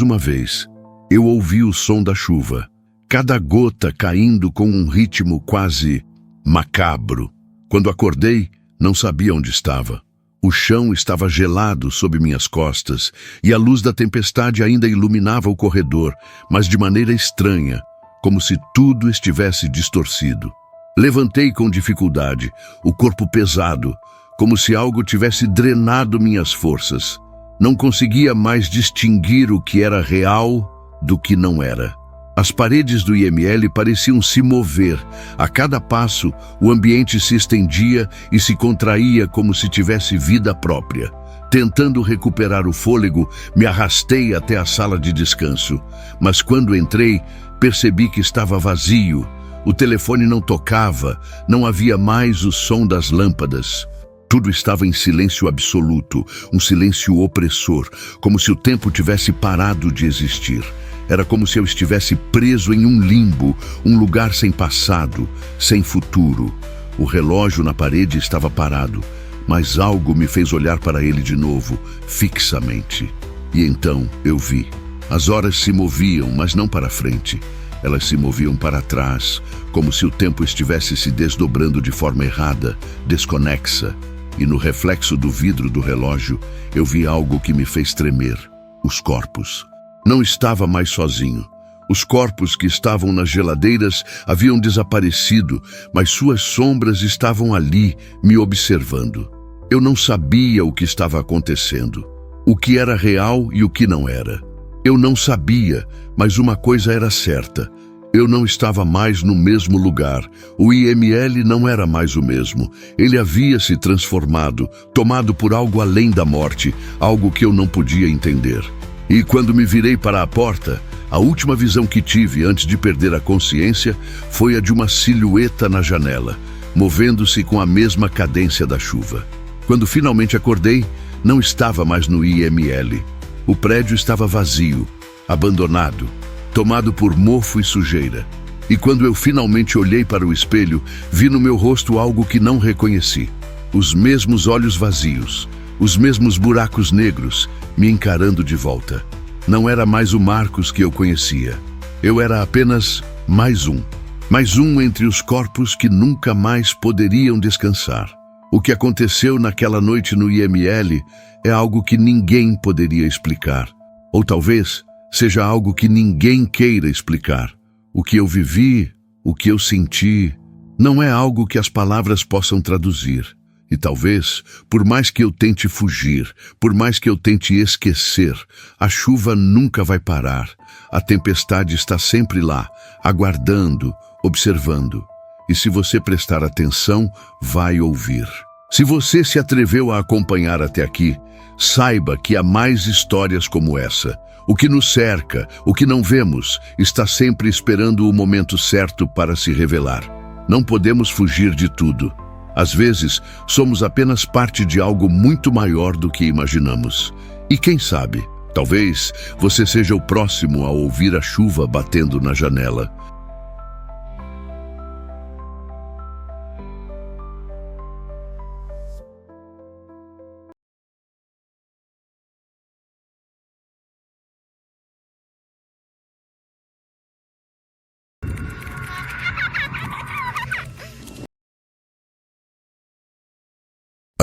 uma vez, eu ouvi o som da chuva, cada gota caindo com um ritmo quase macabro. Quando acordei, não sabia onde estava. O chão estava gelado sob minhas costas e a luz da tempestade ainda iluminava o corredor, mas de maneira estranha, como se tudo estivesse distorcido. Levantei com dificuldade, o corpo pesado, como se algo tivesse drenado minhas forças. Não conseguia mais distinguir o que era real do que não era. As paredes do IML pareciam se mover. A cada passo, o ambiente se estendia e se contraía como se tivesse vida própria. Tentando recuperar o fôlego, me arrastei até a sala de descanso. Mas quando entrei, percebi que estava vazio. O telefone não tocava, não havia mais o som das lâmpadas. Tudo estava em silêncio absoluto, um silêncio opressor, como se o tempo tivesse parado de existir. Era como se eu estivesse preso em um limbo, um lugar sem passado, sem futuro. O relógio na parede estava parado, mas algo me fez olhar para ele de novo, fixamente. E então eu vi. As horas se moviam, mas não para frente. Elas se moviam para trás, como se o tempo estivesse se desdobrando de forma errada, desconexa. E no reflexo do vidro do relógio, eu vi algo que me fez tremer. Os corpos. Não estava mais sozinho. Os corpos que estavam nas geladeiras haviam desaparecido, mas suas sombras estavam ali, me observando. Eu não sabia o que estava acontecendo, o que era real e o que não era. Eu não sabia, mas uma coisa era certa. Eu não estava mais no mesmo lugar. O IML não era mais o mesmo. Ele havia se transformado, tomado por algo além da morte, algo que eu não podia entender. E quando me virei para a porta, a última visão que tive antes de perder a consciência foi a de uma silhueta na janela, movendo-se com a mesma cadência da chuva. Quando finalmente acordei, não estava mais no IML. O prédio estava vazio, abandonado, tomado por mofo e sujeira. E quando eu finalmente olhei para o espelho, vi no meu rosto algo que não reconheci. Os mesmos olhos vazios, os mesmos buracos negros, me encarando de volta. Não era mais o Marcos que eu conhecia. Eu era apenas mais um entre os corpos que nunca mais poderiam descansar. O que aconteceu naquela noite no IML é algo que ninguém poderia explicar. Ou talvez seja algo que ninguém queira explicar. O que eu vivi, o que eu senti, não é algo que as palavras possam traduzir. E talvez, por mais que eu tente fugir, por mais que eu tente esquecer, a chuva nunca vai parar. A tempestade está sempre lá, aguardando, observando. E se você prestar atenção, vai ouvir. Se você se atreveu a acompanhar até aqui, saiba que há mais histórias como essa. O que nos cerca, o que não vemos, está sempre esperando o momento certo para se revelar. Não podemos fugir de tudo. Às vezes, somos apenas parte de algo muito maior do que imaginamos. E quem sabe, talvez você seja o próximo a ouvir a chuva batendo na janela.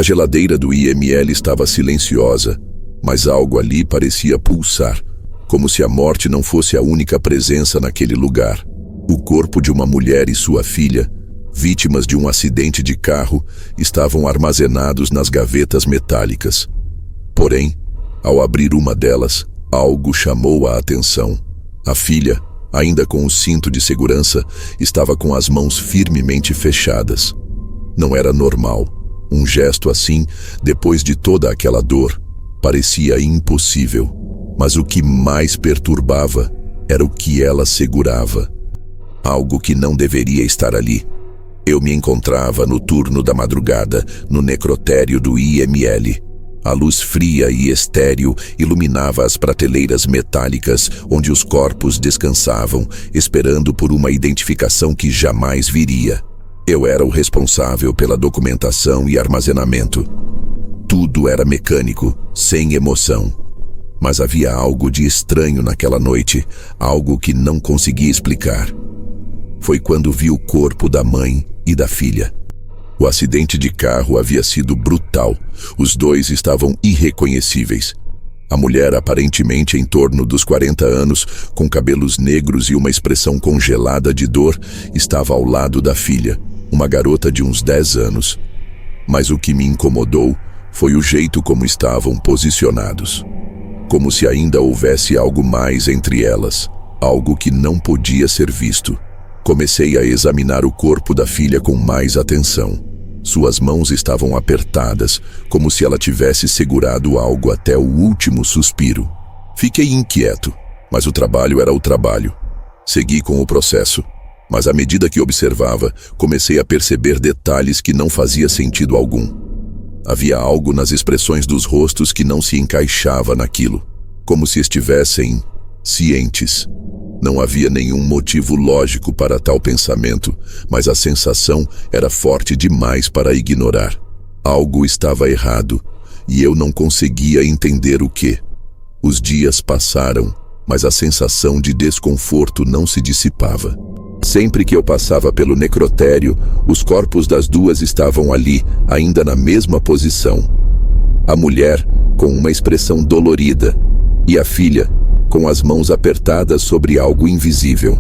A geladeira do IML estava silenciosa, mas algo ali parecia pulsar, como se a morte não fosse a única presença naquele lugar. O corpo de uma mulher e sua filha, vítimas de um acidente de carro, estavam armazenados nas gavetas metálicas. Porém, ao abrir uma delas, algo chamou a atenção. A filha, ainda com o cinto de segurança, estava com as mãos firmemente fechadas. Não era normal. Um gesto assim, depois de toda aquela dor, parecia impossível. Mas o que mais perturbava era o que ela segurava. Algo que não deveria estar ali. Eu me encontrava no turno da madrugada, no necrotério do IML. A luz fria e estéril iluminava as prateleiras metálicas onde os corpos descansavam, esperando por uma identificação que jamais viria. Eu era o responsável pela documentação e armazenamento. Tudo era mecânico, sem emoção. Mas havia algo de estranho naquela noite, algo que não conseguia explicar. Foi quando vi o corpo da mãe e da filha. O acidente de carro havia sido brutal. Os dois estavam irreconhecíveis. A mulher, aparentemente em torno dos 40 anos, com cabelos negros e uma expressão congelada de dor, estava ao lado da filha, uma garota de uns 10 anos. Mas o que me incomodou foi o jeito como estavam posicionados. Como se ainda houvesse algo mais entre elas, algo que não podia ser visto. Comecei a examinar o corpo da filha com mais atenção. Suas mãos estavam apertadas, como se ela tivesse segurado algo até o último suspiro. Fiquei inquieto, mas o trabalho era o trabalho. Segui com o processo. Mas à medida que observava, comecei a perceber detalhes que não fazia sentido algum. Havia algo nas expressões dos rostos que não se encaixava naquilo, como se estivessem cientes. Não havia nenhum motivo lógico para tal pensamento, mas a sensação era forte demais para ignorar. Algo estava errado, e eu não conseguia entender o que. Os dias passaram, mas a sensação de desconforto não se dissipava. Sempre que eu passava pelo necrotério, os corpos das duas estavam ali, ainda na mesma posição. A mulher, com uma expressão dolorida, e a filha, com as mãos apertadas sobre algo invisível.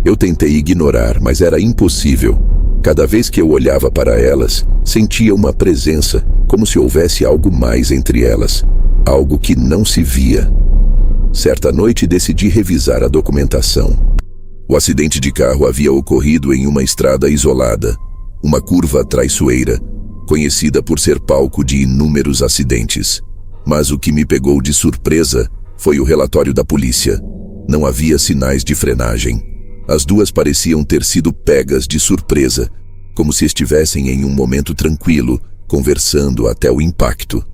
Eu tentei ignorar, mas era impossível. Cada vez que eu olhava para elas, sentia uma presença, como se houvesse algo mais entre elas, algo que não se via. Certa noite decidi revisar a documentação. O acidente de carro havia ocorrido em uma estrada isolada, uma curva traiçoeira, conhecida por ser palco de inúmeros acidentes. Mas o que me pegou de surpresa foi o relatório da polícia. Não havia sinais de frenagem. As duas pareciam ter sido pegas de surpresa, como se estivessem em um momento tranquilo, conversando até o impacto.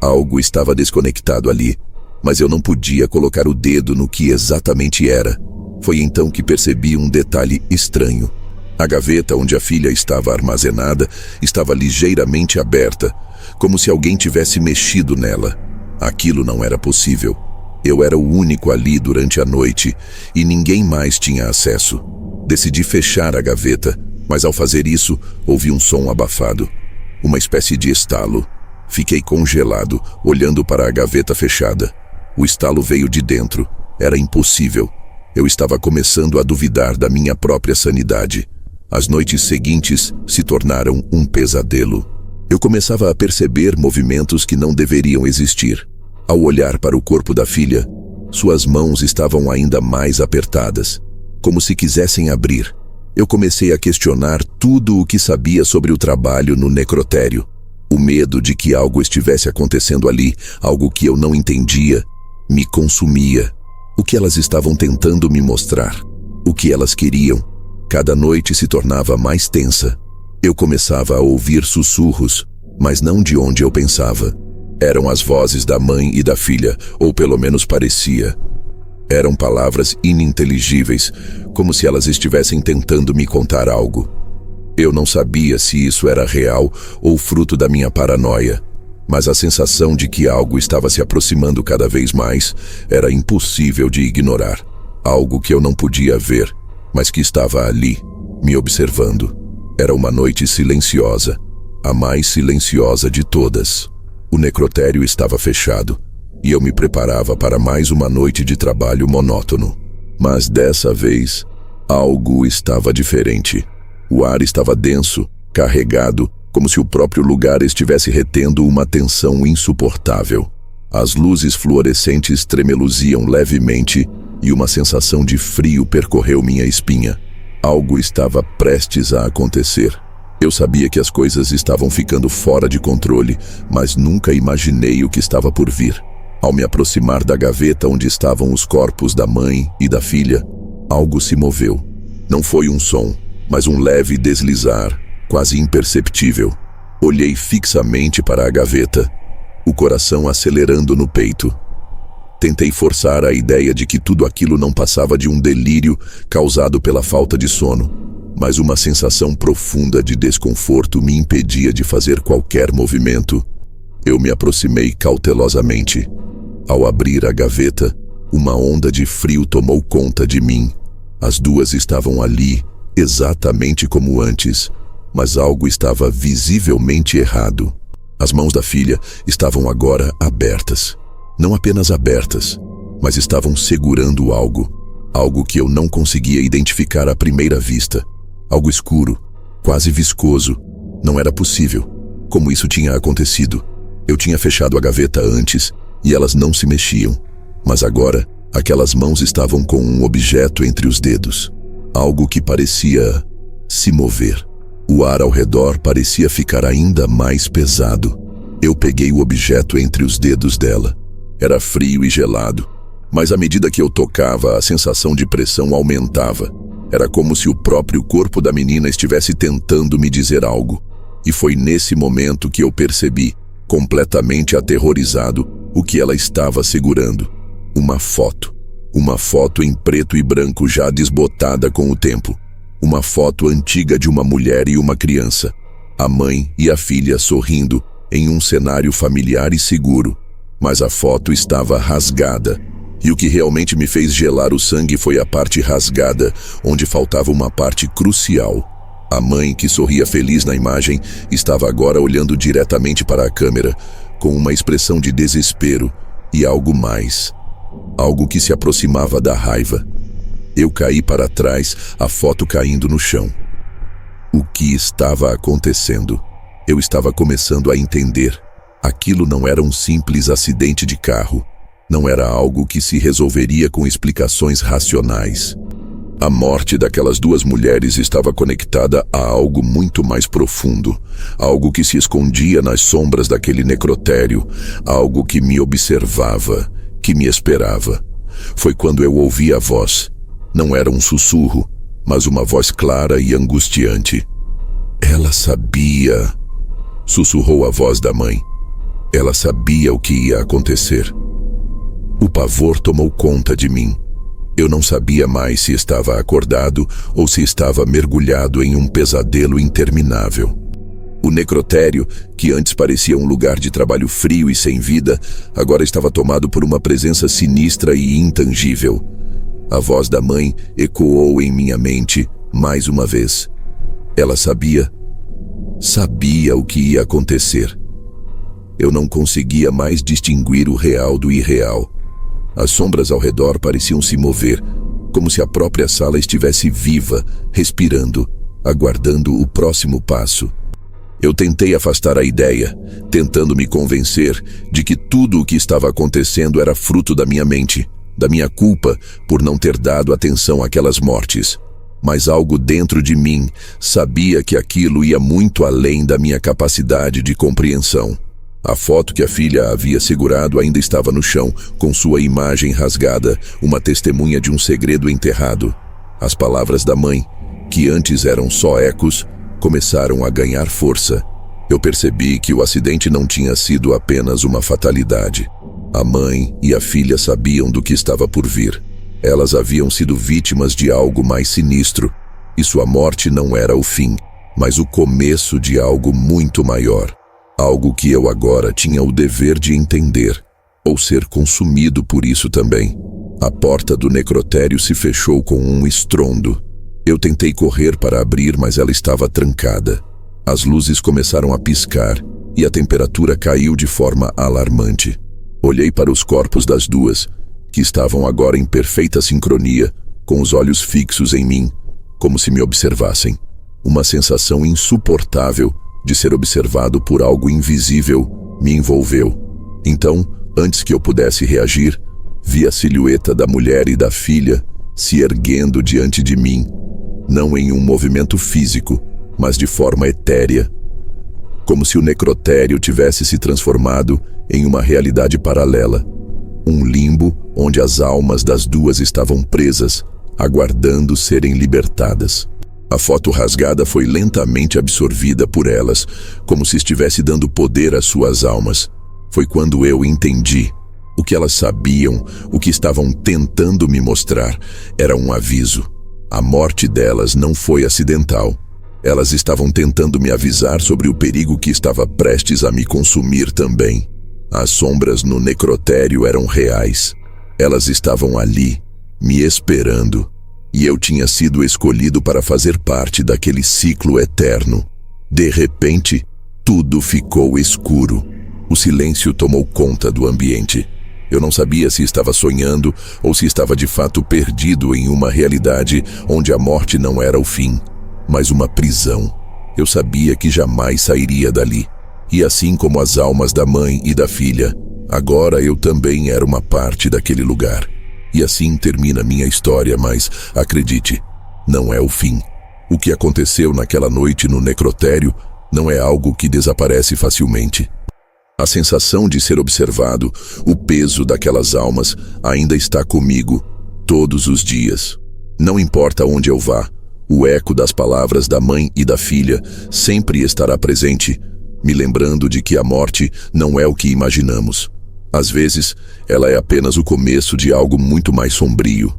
Algo estava desconectado ali, mas eu não podia colocar o dedo no que exatamente era. Foi então que percebi um detalhe estranho. A gaveta onde a filha estava armazenada estava ligeiramente aberta, como se alguém tivesse mexido nela. Aquilo não era possível. Eu era o único ali durante a noite e ninguém mais tinha acesso. Decidi fechar a gaveta, mas ao fazer isso, ouvi um som abafado. Uma espécie de estalo. Fiquei congelado, olhando para a gaveta fechada. O estalo veio de dentro. Era impossível. Eu estava começando a duvidar da minha própria sanidade. As noites seguintes se tornaram um pesadelo. Eu começava a perceber movimentos que não deveriam existir. Ao olhar para o corpo da filha, suas mãos estavam ainda mais apertadas, como se quisessem abrir. Eu comecei a questionar tudo o que sabia sobre o trabalho no necrotério. O medo de que algo estivesse acontecendo ali, algo que eu não entendia, me consumia. O que elas estavam tentando me mostrar? O que elas queriam? Cada noite se tornava mais tensa. Eu começava a ouvir sussurros, mas não de onde eu pensava. Eram as vozes da mãe e da filha, ou pelo menos parecia. Eram palavras ininteligíveis, como se elas estivessem tentando me contar algo. Eu não sabia se isso era real ou fruto da minha paranoia, mas a sensação de que algo estava se aproximando cada vez mais era impossível de ignorar. Algo que eu não podia ver, mas que estava ali, me observando. Era uma noite silenciosa, a mais silenciosa de todas. O necrotério estava fechado, e eu me preparava para mais uma noite de trabalho monótono. Mas dessa vez, algo estava diferente. O ar estava denso, carregado, como se o próprio lugar estivesse retendo uma tensão insuportável. As luzes fluorescentes tremeluziam levemente e uma sensação de frio percorreu minha espinha. Algo estava prestes a acontecer. Eu sabia que as coisas estavam ficando fora de controle, mas nunca imaginei o que estava por vir. Ao me aproximar da gaveta onde estavam os corpos da mãe e da filha, algo se moveu. Não foi um som, mas um leve deslizar, quase imperceptível. Olhei fixamente para a gaveta, o coração acelerando no peito. Tentei forçar a ideia de que tudo aquilo não passava de um delírio causado pela falta de sono, mas uma sensação profunda de desconforto me impedia de fazer qualquer movimento. Eu me aproximei cautelosamente. Ao abrir a gaveta, uma onda de frio tomou conta de mim. As duas estavam ali, exatamente como antes, mas algo estava visivelmente errado. As mãos da filha estavam agora abertas. Não apenas abertas, mas estavam segurando algo. Algo que eu não conseguia identificar à primeira vista. Algo escuro, quase viscoso. Não era possível. Como isso tinha acontecido? Eu tinha fechado a gaveta antes e elas não se mexiam. Mas agora, aquelas mãos estavam com um objeto entre os dedos. Algo que parecia se mover. O ar ao redor parecia ficar ainda mais pesado. Eu peguei o objeto entre os dedos dela. Era frio e gelado, mas à medida que eu tocava, a sensação de pressão aumentava. Era como se o próprio corpo da menina estivesse tentando me dizer algo. E foi nesse momento que eu percebi, completamente aterrorizado, o que ela estava segurando. Uma foto. Uma foto em preto e branco já desbotada com o tempo. Uma foto antiga de uma mulher e uma criança. A mãe e a filha sorrindo em um cenário familiar e seguro. Mas a foto estava rasgada. E o que realmente me fez gelar o sangue foi a parte rasgada, onde faltava uma parte crucial. A mãe, que sorria feliz na imagem, estava agora olhando diretamente para a câmera, com uma expressão de desespero e algo mais. Algo que se aproximava da raiva. Eu caí para trás, a foto caindo no chão. O que estava acontecendo? Eu estava começando a entender. Aquilo não era um simples acidente de carro. Não era algo que se resolveria com explicações racionais. A morte daquelas duas mulheres estava conectada a algo muito mais profundo, algo que se escondia nas sombras daquele necrotério, algo que me observava, que me esperava. Foi quando eu ouvi a voz. Não era um sussurro, mas uma voz clara e angustiante. Ela sabia, sussurrou a voz da mãe. Ela sabia o que ia acontecer. O pavor tomou conta de mim. Eu não sabia mais se estava acordado ou se estava mergulhado em um pesadelo interminável. O necrotério, que antes parecia um lugar de trabalho frio e sem vida, agora estava tomado por uma presença sinistra e intangível. A voz da mãe ecoou em minha mente mais uma vez. Ela sabia o que ia acontecer. Eu não conseguia mais distinguir o real do irreal. As sombras ao redor pareciam se mover, como se a própria sala estivesse viva, respirando, aguardando o próximo passo. Eu tentei afastar a ideia, tentando me convencer de que tudo o que estava acontecendo era fruto da minha mente, da minha culpa por não ter dado atenção àquelas mortes. Mas algo dentro de mim sabia que aquilo ia muito além da minha capacidade de compreensão. A foto que a filha havia segurado ainda estava no chão, com sua imagem rasgada, uma testemunha de um segredo enterrado. As palavras da mãe, que antes eram só ecos, começaram a ganhar força. Eu percebi que o acidente não tinha sido apenas uma fatalidade. A mãe e a filha sabiam do que estava por vir. Elas haviam sido vítimas de algo mais sinistro, e sua morte não era o fim, mas o começo de algo muito maior. Algo que eu agora tinha o dever de entender, ou ser consumido por isso também. A porta do necrotério se fechou com um estrondo. Eu tentei correr para abrir, mas ela estava trancada. As luzes começaram a piscar e a temperatura caiu de forma alarmante. Olhei para os corpos das duas, que estavam agora em perfeita sincronia, com os olhos fixos em mim, como se me observassem. Uma sensação insuportável de ser observado por algo invisível me envolveu. Então, antes que eu pudesse reagir, vi a silhueta da mulher e da filha se erguendo diante de mim, não em um movimento físico, mas de forma etérea, como se o necrotério tivesse se transformado em uma realidade paralela, um limbo onde as almas das duas estavam presas, aguardando serem libertadas. A foto rasgada foi lentamente absorvida por elas, como se estivesse dando poder às suas almas. Foi quando eu entendi. O que elas sabiam, o que estavam tentando me mostrar, era um aviso. A morte delas não foi acidental. Elas estavam tentando me avisar sobre o perigo que estava prestes a me consumir também. As sombras no necrotério eram reais. Elas estavam ali, me esperando. E eu tinha sido escolhido para fazer parte daquele ciclo eterno. De repente, tudo ficou escuro. O silêncio tomou conta do ambiente. Eu não sabia se estava sonhando ou se estava de fato perdido em uma realidade onde a morte não era o fim, mas uma prisão. Eu sabia que jamais sairia dali. E assim como as almas da mãe e da filha, agora eu também era uma parte daquele lugar. E assim termina minha história, mas, acredite, não é o fim. O que aconteceu naquela noite no necrotério não é algo que desaparece facilmente. A sensação de ser observado, o peso daquelas almas, ainda está comigo todos os dias. Não importa onde eu vá, o eco das palavras da mãe e da filha sempre estará presente, me lembrando de que a morte não é o que imaginamos. Às vezes, ela é apenas o começo de algo muito mais sombrio.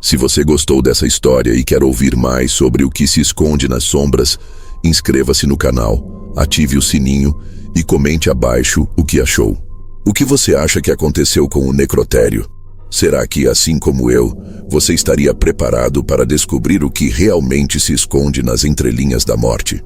Se você gostou dessa história e quer ouvir mais sobre o que se esconde nas sombras, inscreva-se no canal, ative o sininho e comente abaixo o que achou. O que você acha que aconteceu com o necrotério? Será que, assim como eu, você estaria preparado para descobrir o que realmente se esconde nas entrelinhas da morte?